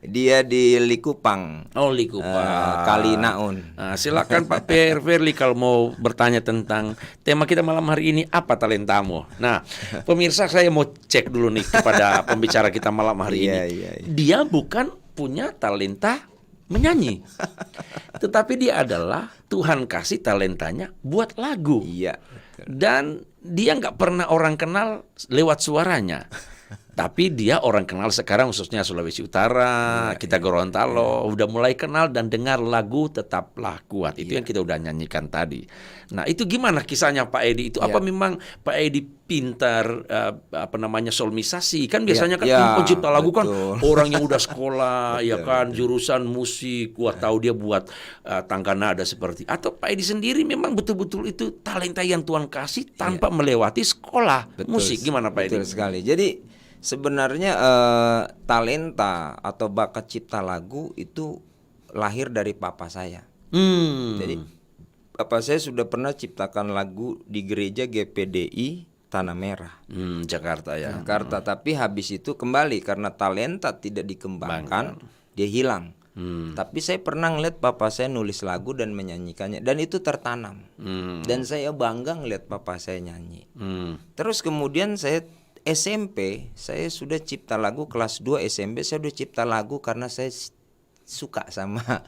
Dia di Likupang. Oh, Likupang. Kalinaun. Nah, silakan Pak Ferry kalau mau bertanya tentang tema kita malam hari ini, apa talentamu. Nah, pemirsa, saya mau cek dulu nih kepada pembicara kita malam hari ini. Dia bukan punya talenta menyanyi, tetapi dia adalah Tuhan kasih talentanya buat lagu. Dan dia nggak pernah orang kenal lewat suaranya. Tapi dia orang kenal sekarang, khususnya Sulawesi Utara, kita Gorontalo, udah mulai kenal dan dengar lagu Tetaplah Kuat. Itu yang kita udah nyanyikan tadi. Nah, itu gimana kisahnya Pak Edi? Itu apa memang Pak Edi pintar solmisasi? Kan biasanya kan pencipta lagu kan orang yang udah sekolah, ya kan, jurusan musik, tahu dia buat tangga nada seperti. Atau Pak Edi sendiri memang betul-betul itu talenta yang Tuhan kasih tanpa melewati sekolah musik. Gimana Pak Edi? Betul sekali. Jadi sebenarnya talenta atau bakat cipta lagu itu lahir dari papa saya. Jadi papa saya sudah pernah ciptakan lagu di gereja GPDI Tanah Merah, Jakarta ya. Jakarta. Tapi habis itu kembali karena talenta tidak dikembangkan, dia hilang. Tapi saya pernah ngeliat papa saya nulis lagu dan menyanyikannya, dan itu tertanam. Dan saya bangga ngeliat papa saya nyanyi. Terus kemudian saya SMP, saya sudah cipta lagu kelas 2 SMP, saya sudah cipta lagu karena saya suka sama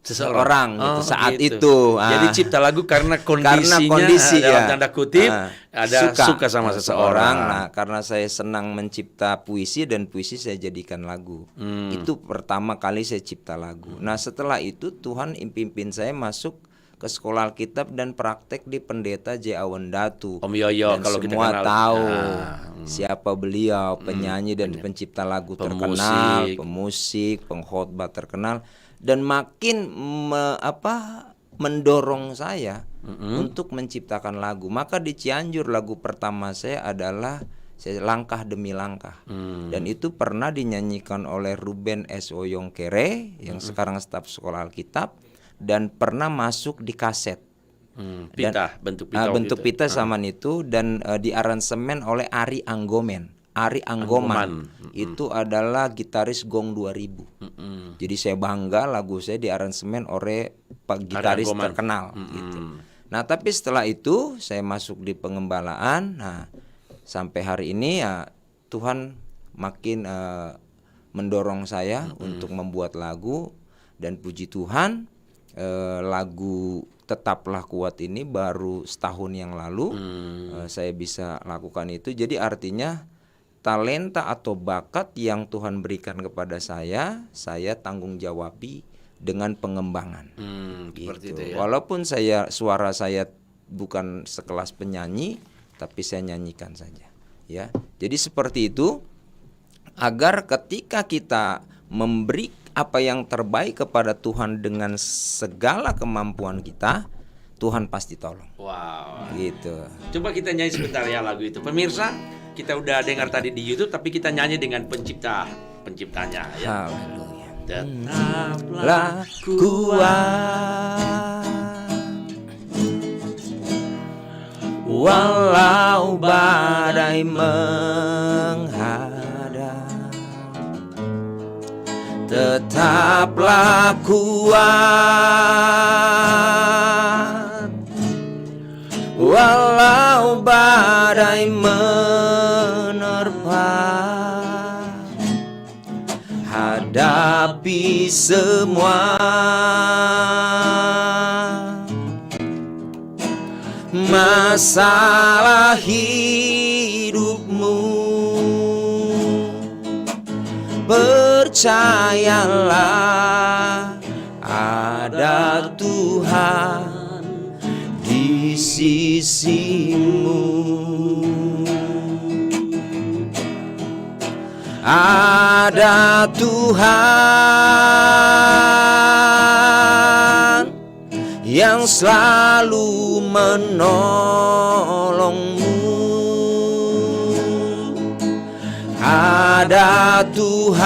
seseorang gitu, saat gitu. itu. Jadi cipta lagu karena kondisinya, kondisi dalam ya. tanda kutip ada suka sama seseorang. Nah, karena saya senang mencipta puisi dan puisi saya jadikan lagu. Itu pertama kali saya cipta lagu. Nah, setelah itu Tuhan pimpin saya masuk ke sekolah Alkitab dan praktek di Pendeta J. Awendatu. Om Yoyo, dan kalau kita semua kenal. tahu siapa beliau, penyanyi dan pencipta lagu terkenal, pemusik, pengkhotbah terkenal, dan makin mendorong saya untuk menciptakan lagu. Maka di Cianjur lagu pertama saya adalah Langkah Demi Langkah, dan itu pernah dinyanyikan oleh Ruben S. Oyongkere yang sekarang staf sekolah Alkitab, dan pernah masuk di kaset. Pita, bentuk pita. Bentuk pita zaman itu, dan diaransemen oleh Ari Anggoman. Ari Anggoman itu adalah gitaris Gong 2000. Jadi saya bangga lagu saya diaransemen oleh gitaris terkenal gitu. Nah, tapi setelah itu saya masuk di pengembalaan. Nah, sampai hari ini ya Tuhan makin mendorong saya untuk membuat lagu, dan puji Tuhan lagu Tetaplah Kuat ini baru setahun yang lalu saya bisa lakukan itu. Jadi artinya talenta atau bakat yang Tuhan berikan kepada saya tanggung jawabi dengan pengembangan. Gitu. Itu ya. Walaupun suara saya bukan sekelas penyanyi, tapi saya nyanyikan saja. Ya, jadi seperti itu, agar ketika kita memberi apa yang terbaik kepada Tuhan dengan segala kemampuan kita, Tuhan pasti tolong. Wow. Gitu. Coba kita nyanyi sebentar ya lagu itu. Pemirsa, kita udah dengar tadi di YouTube, tapi kita nyanyi dengan penciptanya ya. Haleluya. Tetaplah kuat, walau badai menghadap, tetaplah kuat, walau badai menerpa, hadapi semua masalah hidupmu. Percayalah ada Tuhan di sisimu. Ada Tuhan yang selalu menolongmu. Ada Tuhan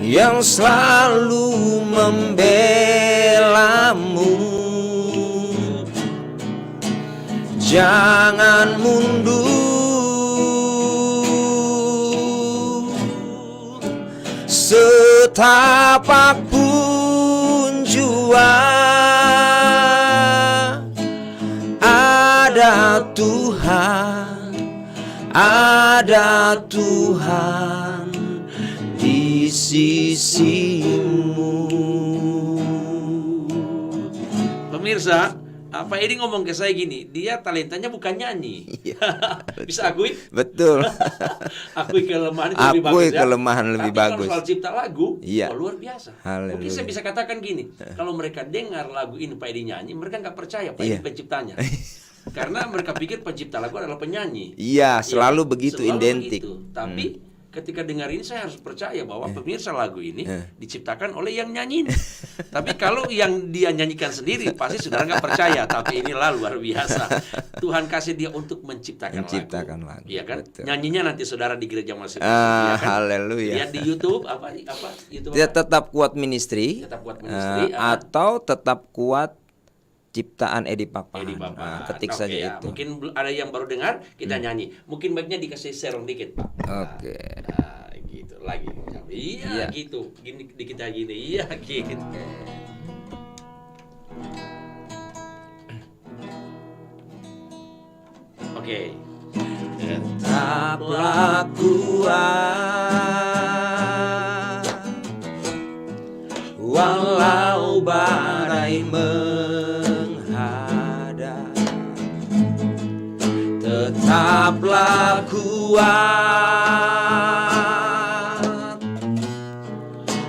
yang selalu membelamu. Jangan mundur, setapak pun jua. Ada Tuhan, ada Tuhan di sisimu. Pemirsa, Pak Edi ngomong ke saya gini, dia talentanya bukan nyanyi. Bisa akui? Betul. Akui kelemahan itu lebih bagus ya. Kelemahan lebih tapi bagus. Kalau soal cipta lagu, iya. luar biasa. Haleluya. Mungkin saya bisa katakan gini, kalau mereka dengar lagu ini Pak Edi nyanyi, mereka nggak percaya Pak Edi penciptanya. Karena mereka pikir pencipta lagu adalah penyanyi. Iya, selalu begitu, selalu identik. Begitu. Tapi ketika dengar ini saya harus percaya bahwa pemirsa lagu ini diciptakan oleh yang nyanyiin. Tapi kalau yang dia nyanyikan sendiri pasti saudara nggak percaya. Tapi inilah luar biasa. Tuhan kasih dia untuk menciptakan lagu. Iya kan? Betul. Nyanyinya nanti saudara di gereja masing-masing. Ya kan? Haleluya. Lihat di YouTube apa YouTube. Dia tetap kuat ministry. Tetap kuat ministry. Atau tetap kuat ciptaan Edi Papan. Ketik saja ya. itu. Mungkin ada yang baru dengar, kita nyanyi. Mungkin baiknya dikasih serong dikit, Pak. Oke. Nah, gitu lagi. Iya, gitu. Gini dikit lagi nih. Iya, gitu. Oke. Tetaplah kuat, walau badai menghadap, tetaplah kuat.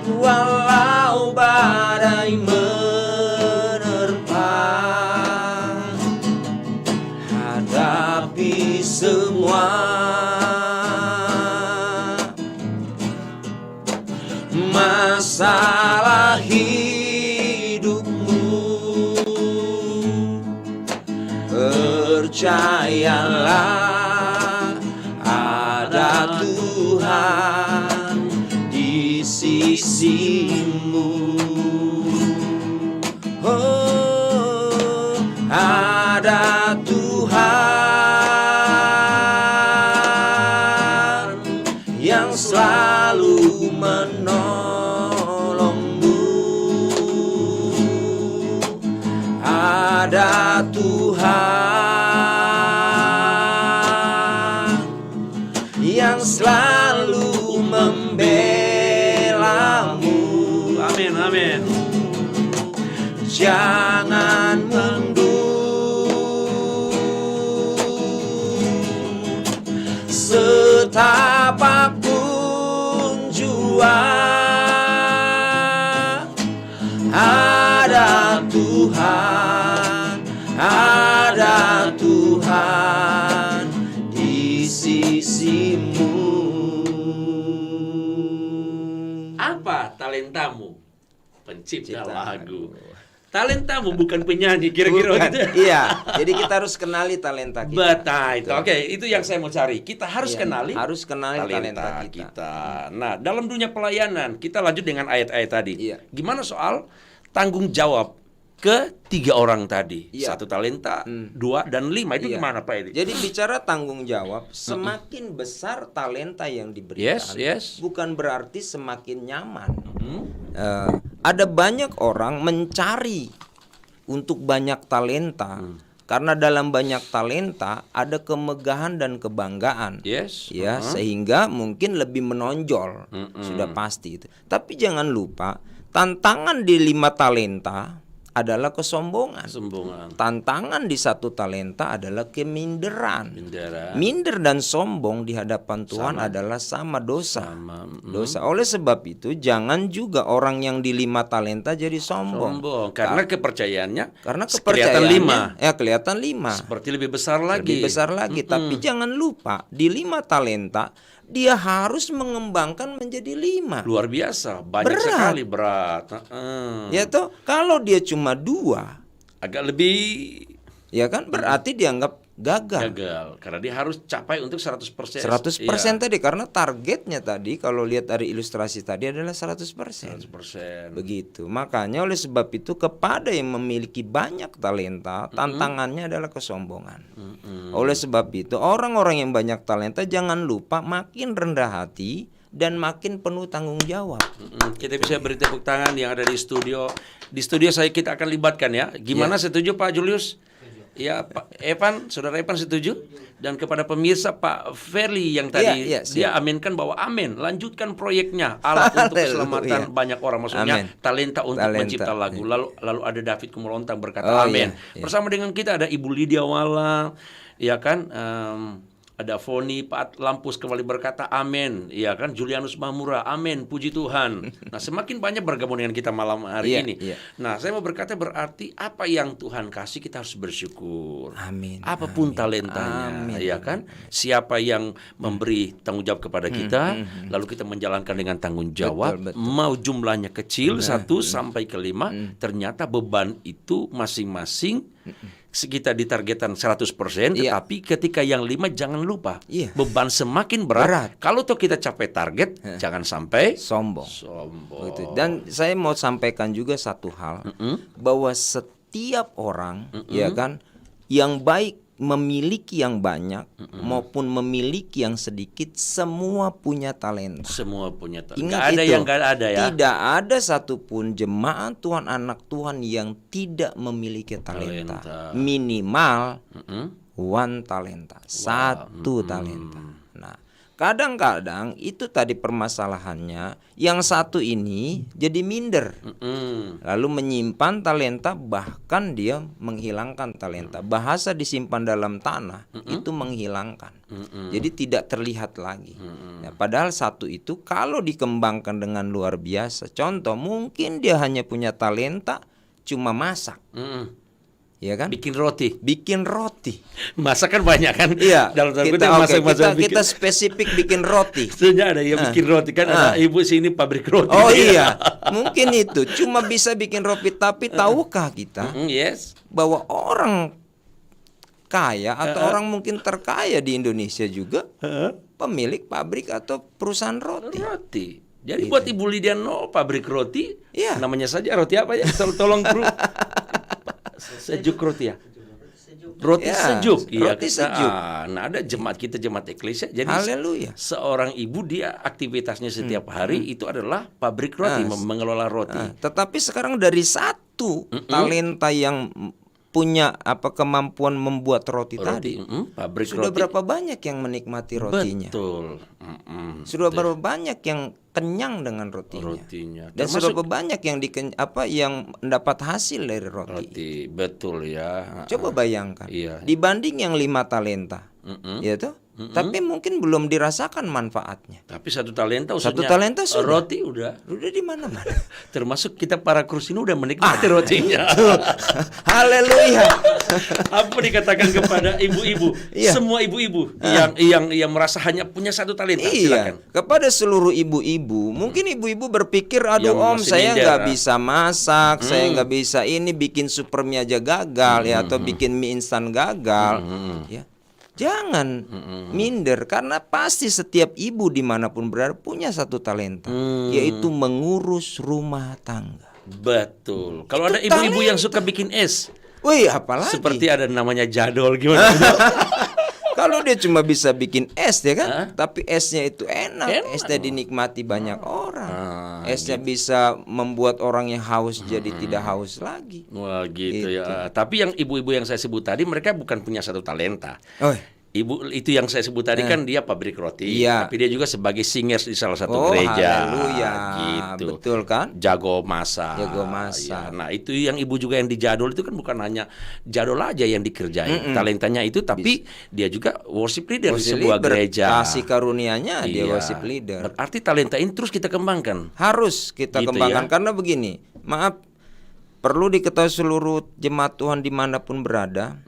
Walau badai menerpa, hadapi semua masalah hidupmu. Percayalah ada Tuhan di sisimu. Oh, ada Tuhan yang selalu menolongmu. Ada Tuhan yang selalu membelamu. Amin, amin. Jangan mundur, setapapun jua ada Tuhan, ada Tuhan di sisimu. Apa talentamu? Pencipta Cipta lagu. Talentamu bukan penyanyi, kira-kira Bukan. gitu. Iya, jadi kita harus kenali talenta kita. Betul. Oke, itu yang saya mau cari. Kita harus Iya, kenali harus kenali talenta kita. Nah, dalam dunia pelayanan, kita lanjut dengan ayat-ayat tadi. Iya. Gimana soal tanggung jawab ke 3 orang tadi? Iya. 1 talenta, 2 dan 5. Itu Iya. gimana Pak Edi? Jadi bicara tanggung jawab, semakin besar talenta yang diberikan, Yes. bukan berarti semakin nyaman. Ada banyak orang mencari untuk banyak talenta, karena dalam banyak talenta ada kemegahan dan kebanggaan. Yes. Ya, sehingga mungkin lebih menonjol, sudah pasti itu. Tapi jangan lupa, tantangan di 5 talenta adalah kesombongan. Tantangan di 1 talenta adalah keminderan. Minder dan sombong di hadapan Tuhan adalah sama dosa. Dosa. Oleh sebab itu jangan juga orang yang di 5 talenta jadi sombong. Karena kepercayaannya kelihatan 5. Ya, kelihatan 5. Seperti lebih besar lagi. Lebih besar lagi. Tapi jangan lupa di 5 talenta dia harus mengembangkan menjadi 5. Luar biasa, banyak Berat. sekali berat. Ya toh, kalau dia cuma 2, Agak lebih ya kan berarti dianggap gagal. karena dia harus capai untuk 100%. 100% Iya, tadi, karena targetnya tadi kalau lihat dari ilustrasi tadi adalah 100%. 100%. Begitu. Makanya oleh sebab itu kepada yang memiliki banyak talenta, tantangannya adalah kesombongan. Oleh sebab itu orang-orang yang banyak talenta jangan lupa makin rendah hati dan makin penuh tanggung jawab. Kita bisa beri tepuk tangan yang ada di studio. Di studio kita akan libatkan ya. Gimana, setuju Pak Julius? Ya, Pak Evan, Saudara Evan setuju? Dan kepada pemirsa Pak Ferli yang tadi dia aminkan bahwa amin, lanjutkan proyeknya alat untuk keselamatan banyak orang, maksudnya talenta untuk mencipta lagu. Lalu ada David Kumolontang berkata amin. Bersama dengan kita ada Ibu Lydia Wala, ya kan? Ada Foni Pak Lampus kembali berkata amin, ya kan? Julianus Mahmura, amin, puji Tuhan. Nah, semakin banyak bergabung dengan kita malam hari ini. Nah, saya mau berkata berarti apa yang Tuhan kasih kita harus bersyukur. Amin. Apapun talentanya, ya kan? Siapa yang memberi tanggung jawab kepada kita, lalu kita menjalankan dengan tanggung jawab. Betul. Mau jumlahnya kecil 1 sampai ke 5, ternyata beban itu masing-masing kita ditargetkan 100%, tetapi ketika yang 5 jangan lupa beban semakin berat. Kalau toh kita capai target, jangan sampai sombong. Gitu. Dan saya mau sampaikan juga satu hal, bahwa setiap orang ya kan yang baik memiliki yang banyak maupun memiliki yang sedikit, semua punya talenta. Semua punya talenta. Ingat Gak ada itu, yang gak ada ya. Tidak ada satupun jemaat Tuhan, anak Tuhan yang tidak memiliki talenta. Minimal one talenta, 1 talenta. Nah, kadang-kadang itu tadi permasalahannya, yang satu ini jadi minder, lalu menyimpan talenta, bahkan dia menghilangkan talenta. Bahasa disimpan dalam tanah itu menghilangkan, jadi tidak terlihat lagi. Nah, padahal satu itu kalau dikembangkan dengan luar biasa, contoh mungkin dia hanya punya talenta cuma masak. Ya kan? Bikin roti. Masak kan banyak kan? Iya. Dalam tanda Kita, kutip masak kita spesifik bikin roti. Sebenarnya ada yang bikin roti kan, ada ibu sini pabrik roti. Oh iya, mungkin itu cuma bisa bikin roti. Tapi tahukah kita Yes. bahwa orang kaya atau orang mungkin terkaya di Indonesia juga pemilik pabrik atau perusahaan roti. Jadi buat Ibu Lydia pabrik roti, Iya. namanya saja roti apa ya? Tolong kru. Sejuk roti ya. Roti Ya, sejuk. roti sejuk. Nah, ada jemaat kita, jemaat eklesia. Jadi Haleluya. seorang ibu dia aktivitasnya setiap hari itu adalah pabrik roti, mengelola roti. Tetapi sekarang dari satu talenta yang punya kemampuan membuat roti tadi, Pabrik sudah roti. berapa banyak yang menikmati rotinya? Betul. Sudah berapa banyak yang kenyang dengan rotinya? Dan Termasuk sudah banyak yang yang mendapat hasil dari roti. roti. Betul ya. Coba bayangkan, Iya. dibanding yang 5 talenta, ya toh? Tapi mungkin belum dirasakan manfaatnya. Tapi satu talenta Satu usahanya talenta sudah. roti udah. Udah di mana-mana. Termasuk kita para krus ini udah menikmati rotinya. Haleluya. Apa dikatakan kepada ibu-ibu? Iya. Semua ibu-ibu yang merasa hanya punya satu talenta. Iya, Silakan. kepada seluruh ibu-ibu, mungkin ibu-ibu berpikir, aduh Yang om, masih saya minder, nggak bisa masak, saya nggak bisa ini, bikin super mie aja gagal ya, atau bikin mie instan gagal, ya. Jangan minder, karena pasti setiap ibu dimanapun berada punya satu talenta, yaitu mengurus rumah tangga. Betul. Kalau Itu ada ibu-ibu talenta. yang suka bikin es, Wih, apalagi seperti ada namanya jadol gimana? kalau dia cuma bisa bikin es ya kan, tapi esnya itu enak, Enak. esnya dinikmati banyak orang, esnya bisa membuat orang yang haus jadi tidak haus lagi. Wah gitu ya. Tapi yang ibu-ibu yang saya sebut tadi mereka bukan punya satu talenta. Oh, Ibu itu yang saya sebut tadi kan dia pabrik roti, Iya. tapi dia juga sebagai singers di salah satu oh, gereja. haleluya, Gitu. betul kan? Jago masak. Jago masak. Ya, nah itu yang ibu juga yang di jadol itu kan bukan hanya jadol aja yang dikerjain, talentanya itu, tapi dia juga worship leader di Worship sebuah leader, gereja. kasih karunianya dia Iya. worship leader. Berarti talenta ini terus kita kembangkan. Harus kita Gitu kembangkan ya. karena begini, maaf, perlu diketahui seluruh jemaat Tuhan dimanapun berada,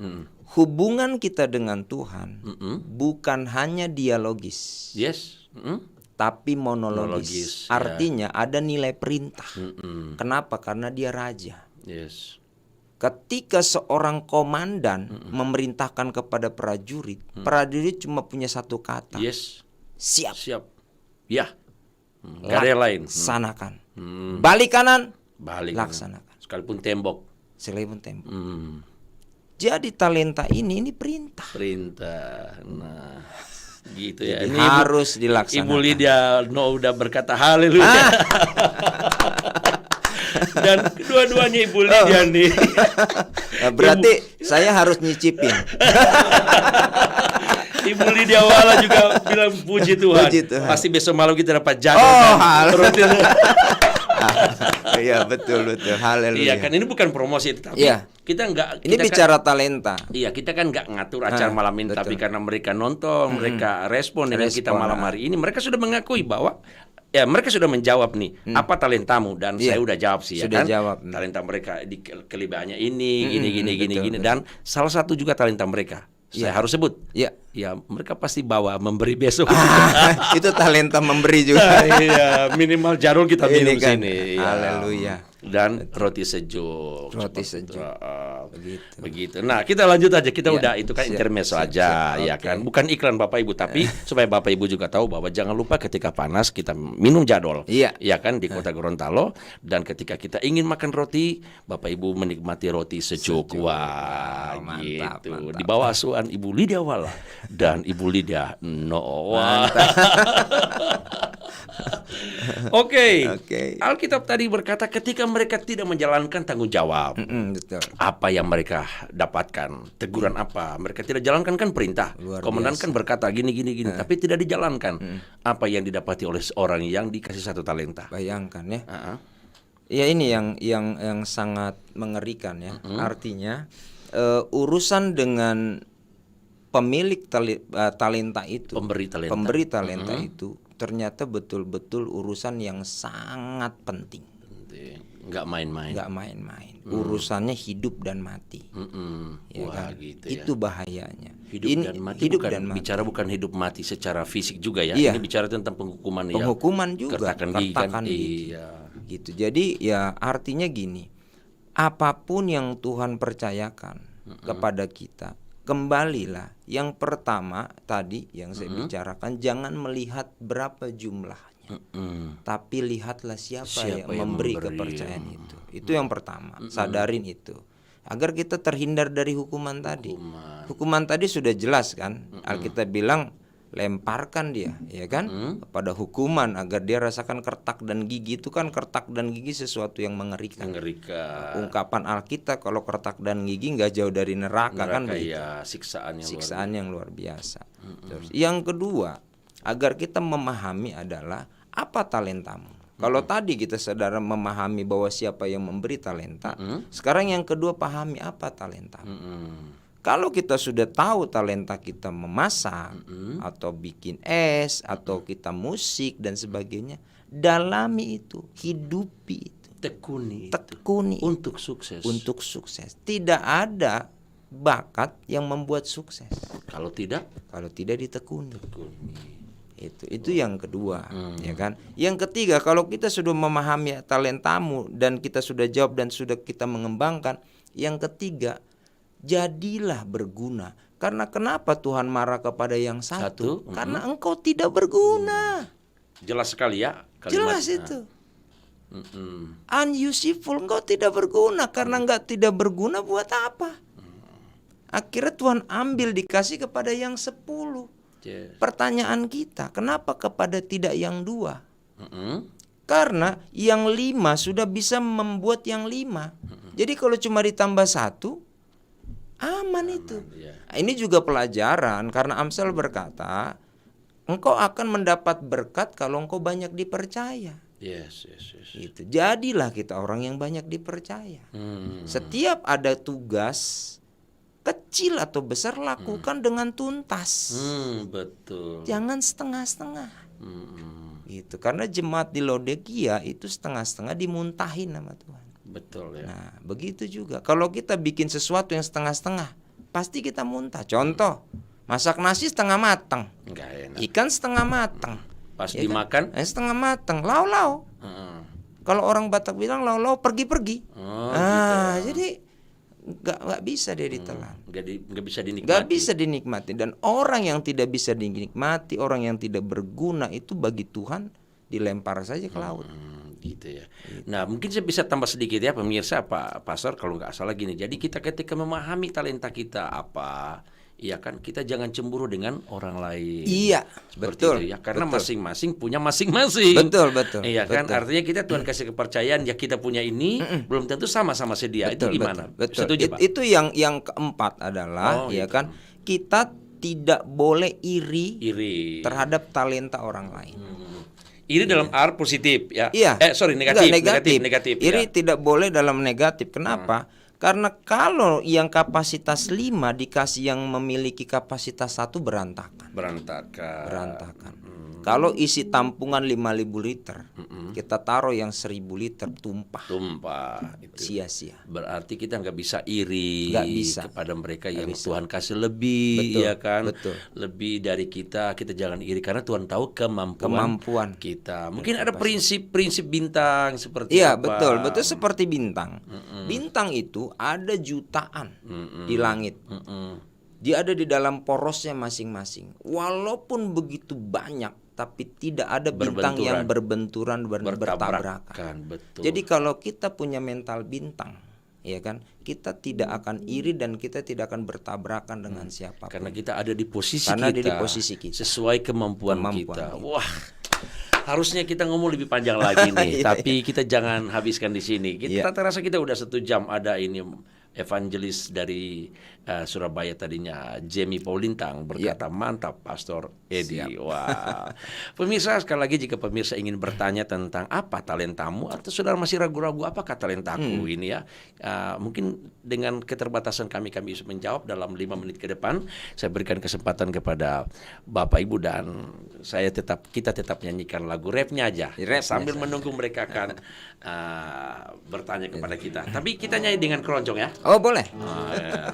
hubungan kita dengan Tuhan bukan hanya dialogis, Yes. tapi Monologis, monologis. ya. Artinya ada nilai perintah. Kenapa? Karena dia raja. Yes. Ketika seorang komandan memerintahkan kepada prajurit, prajurit cuma punya satu kata, Yes. siap, Siap. Ya. Gak ada yang lain. laksanakan. Balik kanan, Balik. laksanakan. Sekalipun tembok. Sekalipun tembok. Jadi talenta ini perintah. Perintah. Nah, gitu ya. Jadi Ini harus dilaksanakan. Ibu Lydia udah berkata haleluya. Dan kedua-duanya Ibu Lydia nih. Nah, berarti saya harus nyicipin. Ibu Lydia Wala juga bilang puji Tuhan. Puji Tuhan. Pasti besok malam kita dapat jadwal. Oh, roti. Iya, betul. Haleluya. Iya kan, ini bukan promosi, tapi Iya. kita enggak. Ini bicara talenta. Iya, kita kan nggak ngatur acara malam ini, betul. tapi karena mereka nonton, mereka respon dengan kita malam hari ini, mereka sudah mengakui bahwa ya mereka sudah menjawab nih apa talentamu, dan Iya, saya udah jawab sih ya sudah kan. jawab. Talenta mereka di kelebihannya ini, gini, betul. dan salah satu juga talenta mereka. Saya harus sebut. Iya. Ya, mereka pasti bawa memberi besok. Itu talenta memberi juga. Iya, minimal jarul kita Ini minum kan, sini. Ya. haleluya. Dan roti sejuk. Roti Seperti- sejuk. Begitu. Nah, kita lanjut aja. Kita Iya, udah itu kan siap, intermezzo siap, aja, siap. ya Oke. kan. Bukan iklan Bapak Ibu, tapi supaya Bapak Ibu juga tahu bahwa jangan lupa ketika panas kita minum jadol. Iya. Ya kan, di Kota Gorontalo, dan ketika kita ingin makan roti, Bapak Ibu menikmati roti sejuk. Wah, mantap, gitu. mantap. Di bawah asuhan Ibu Lydia Wala dan Ibu Lydia Noah. Oke. Oke. Alkitab tadi berkata ketika mereka tidak menjalankan tanggung jawab. Betul. Apa yang mereka dapatkan? Teguran apa? Mereka tidak jalankan kan perintah. Luar Komandan kan berkata gini, tapi tidak dijalankan. Apa yang didapati oleh seorang yang dikasih 1 talenta? Bayangkan ya. Ya ini yang sangat mengerikan ya. Artinya urusan dengan pemilik talenta itu, pemberi talenta itu ternyata betul-betul urusan yang sangat penting. Nggak main-main. Urusannya hidup dan mati. Ya Wah, kan? gitu ya. Itu bahayanya. Hidup dan mati bicara bukan hidup mati secara fisik juga ya. Iya. Ini bicara tentang penghukuman juga, kertakan gigi. Iya. Gitu. Jadi ya artinya gini, apapun yang Tuhan percayakan kepada kita, kembalilah. Yang pertama tadi yang saya bicarakan, jangan melihat berapa jumlahnya, tapi lihatlah siapa yang memberi kepercayaan itu. Itu yang pertama, sadarin itu. Agar kita terhindar dari hukuman tadi. Hukuman tadi sudah jelas kan, Alkitab bilang lemparkan dia, ya kan, pada hukuman agar dia rasakan kertak dan gigi. Itu kan kertak dan gigi sesuatu yang mengerikan. Ungkapan Alkitab kalau kertak dan gigi nggak jauh dari neraka kan begitu. Ya, siksaan yang luar biasa. Terus yang kedua, agar kita memahami adalah apa talentamu. Kalau tadi kita saudara memahami bahwa siapa yang memberi talenta, sekarang yang kedua pahami apa talentamu. Kalau kita sudah tahu talenta kita memasak atau bikin es atau kita musik dan sebagainya, dalami itu, hidupi itu, tekuni untuk sukses. Tidak ada bakat yang membuat sukses kalau tidak ditekuni. Itu yang kedua, ya kan. Yang ketiga, kalau kita sudah memahami talentamu dan kita sudah jawab dan sudah kita mengembangkan, yang ketiga, jadilah berguna. Karena kenapa Tuhan marah kepada yang satu? Karena engkau tidak berguna. Jelas sekali ya kalimat. Jelas itu. Unuseful, engkau tidak berguna. Karena tidak berguna buat apa? Akhirnya Tuhan ambil dikasih kepada yang 10. Pertanyaan kita, kenapa kepada tidak yang 2? Karena yang 5 sudah bisa membuat yang 5. Jadi kalau cuma ditambah 1, aman itu. Nah, ini juga pelajaran karena Amsal berkata, engkau akan mendapat berkat kalau engkau banyak dipercaya. Yes. Gitu. Jadilah kita orang yang banyak dipercaya. Setiap ada tugas kecil atau besar, lakukan dengan tuntas. Betul. Jangan setengah-setengah. Gitu. Karena jemaat di Laodikia itu setengah-setengah dimuntahin sama Tuhan. Betul ya. Nah, begitu juga. Kalau kita bikin sesuatu yang setengah-setengah, pasti kita muntah. Contoh, masak nasi setengah matang, nggak enak. Ikan setengah matang. Pas ya dimakan, kan? Setengah matang, lau-lau. Kalau orang Batak bilang lau-lau pergi-pergi. Gitu. Jadi nggak bisa dia ditelan. Nggak bisa dinikmati. Nggak bisa dinikmati. Dan orang yang tidak bisa dinikmati, orang yang tidak berguna itu bagi Tuhan dilempar saja ke laut. Gitu ya. Nah, mungkin saya bisa tambah sedikit ya pemirsa, Pak Pastor, kalau nggak salah gini. Jadi kita ketika memahami talenta kita apa, ya kan, kita jangan cemburu dengan orang lain. Iya, betul itu ya. Karena masing-masing punya masing-masing. Betul. Iya kan, artinya kita Tuhan kasih kepercayaan ya, kita punya ini belum tentu sama si dia. Itu gimana? Betul. Setuju, Pak? Itu yang keempat adalah ya kan, kita tidak boleh iri terhadap talenta orang lain. Iri dalam arti positif ya. Iya. Negatif. Iri tidak boleh dalam negatif. Kenapa? Karena kalau yang kapasitas 5 dikasih yang memiliki kapasitas 1, berantakan. Kalau isi tampungan 5.000 liter, kita taruh yang 1.000 liter, tumpah itu. Sia-sia. Berarti kita nggak bisa iri kepada mereka yang Tuhan kasih lebih. Betul, ya kan? Betul. Lebih dari kita jangan iri karena Tuhan tahu kemampuan kita. Mungkin ada prinsip bintang seperti apa? Iya, betul seperti bintang. Bintang itu ada jutaan di langit. Dia ada di dalam porosnya masing-masing. Walaupun begitu banyak, tapi tidak ada bintang yang berbenturan, bertabrakan. Betul. Jadi kalau kita punya mental bintang, ya kan, kita tidak akan iri dan kita tidak akan bertabrakan dengan siapapun. Karena kita ada di posisi kita. Sesuai kemampuan kita. Wah. Harusnya kita ngomong lebih panjang lagi nih, tapi kita jangan habiskan di sini. Kita rasa kita udah 1 jam. Ada ini evangelis dari Surabaya tadinya, Jamie Paulintang berkata, mantap Pastor Edi. Wah, pemirsa, sekali lagi jika pemirsa ingin bertanya tentang apa talentamu, atau saudara masih ragu-ragu apakah talentaku ini ya, mungkin dengan keterbatasan kami bisa menjawab dalam 5 menit ke depan. Saya berikan kesempatan kepada Bapak Ibu dan kita tetap nyanyikan lagu rapnya aja, sambil menunggu mereka akan bertanya kepada kita. Tapi kita nyanyi dengan keroncong ya. Oh boleh. Ya.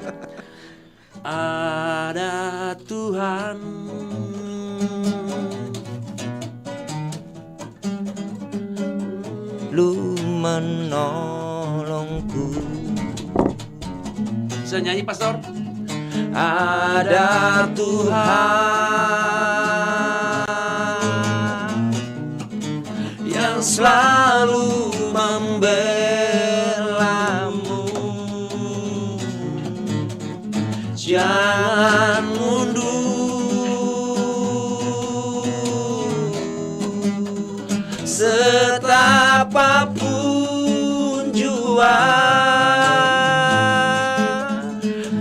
Ada Tuhan lu menolongku. Bisa nyanyi Pastor? Ada Tuhan yang selalu membelamu. Jangan mundur, setapapun jua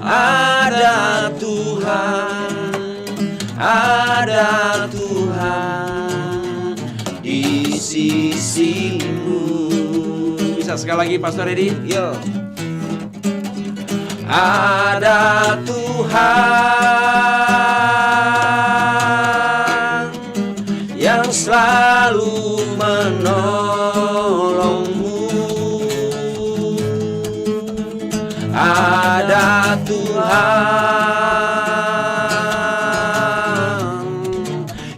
ada Tuhan di sisimu. Bisa sekali lagi Pastor Edi? Yo. Ada Tuhan yang selalu menolongmu. Ada Tuhan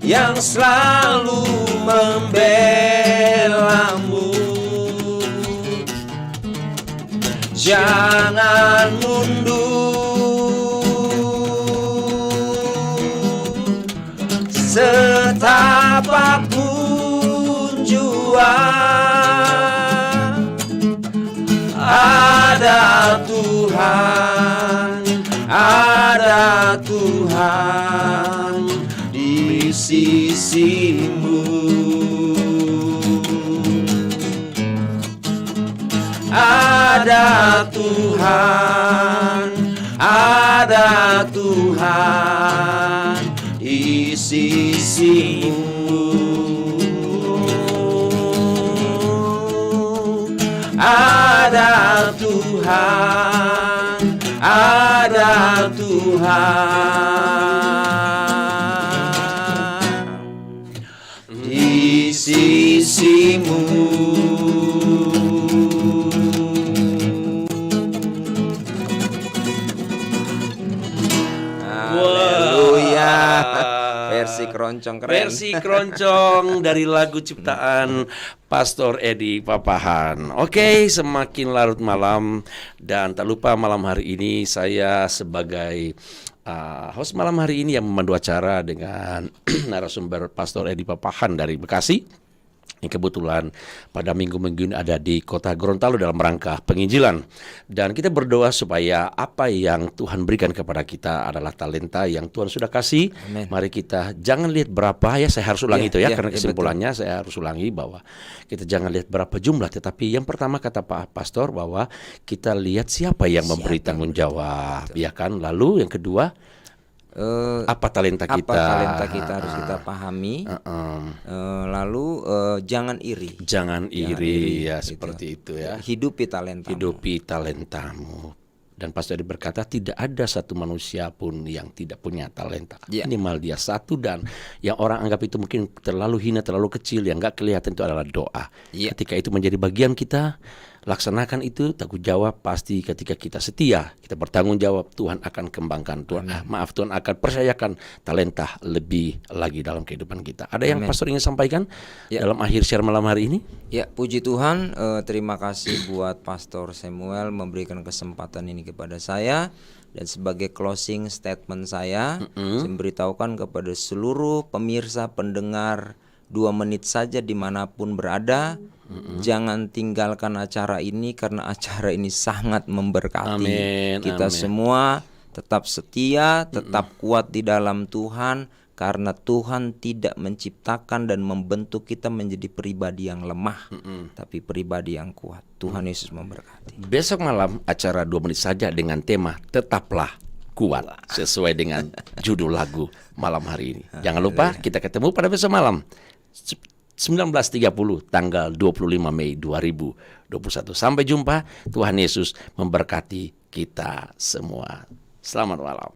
yang selalu membelamu. Jangan mundur, setapapun jua ada Tuhan di sisimu. Ada Tuhan di sisimu. Ada Tuhan di sisimu. Versi keroncong keren. Versi keroncong dari lagu ciptaan Pastor Edi Papahan. Oke, semakin larut malam dan tak lupa malam hari ini saya sebagai host malam hari ini yang memandu acara dengan narasumber Pastor Edi Papahan dari Bekasi. Yang kebetulan pada minggu-minggu ini ada di kota Gorontalo dalam rangka penginjilan. Dan kita berdoa supaya apa yang Tuhan berikan kepada kita adalah talenta yang Tuhan sudah kasih. Amen. Mari kita jangan lihat berapa ya, saya harus ulangi itu ya, karena betul. kesimpulannya saya harus ulangi bahwa kita jangan lihat berapa jumlah, tetapi yang pertama kata Pak Pastor bahwa kita lihat siapa yang memberi tanggung jawab, ya kan? Lalu yang kedua, apa talenta kita? Apa talenta kita harus kita pahami. Lalu jangan iri. Jangan iri ya, gitu. seperti itu ya. Hidupi talenta. Hidupi talentamu. Dan Pastor Edi berkata tidak ada satu manusia pun yang tidak punya talenta. Minimal dia satu, dan yang orang anggap itu mungkin terlalu hina, terlalu kecil, yang gak kelihatan itu adalah doa. Ketika itu menjadi bagian kita, laksanakan itu, tanggung jawab pasti ketika kita setia, kita bertanggung jawab, Tuhan akan kembangkan, Tuhan akan percayakan talenta lebih lagi dalam kehidupan kita. Ada yang Pastor ingin sampaikan dalam akhir share malam hari ini? Ya, puji Tuhan, terima kasih buat Pastor Samuel memberikan kesempatan ini kepada saya. Dan sebagai closing statement saya memberitahukan kepada seluruh pemirsa pendengar 2 menit saja dimanapun berada, jangan tinggalkan acara ini karena acara ini sangat memberkati. Kita semua tetap setia, tetap kuat di dalam Tuhan, Karena Tuhan tidak menciptakan dan membentuk kita menjadi pribadi yang lemah, tapi pribadi yang kuat. Tuhan Yesus memberkati. Besok malam acara 2 menit saja dengan tema Tetaplah Kuat, sesuai dengan judul lagu malam hari ini. Jangan lupa kita ketemu pada besok malam 19.30 tanggal 25 Mei 2021. Sampai jumpa. Tuhan Yesus memberkati kita semua. Selamat malam.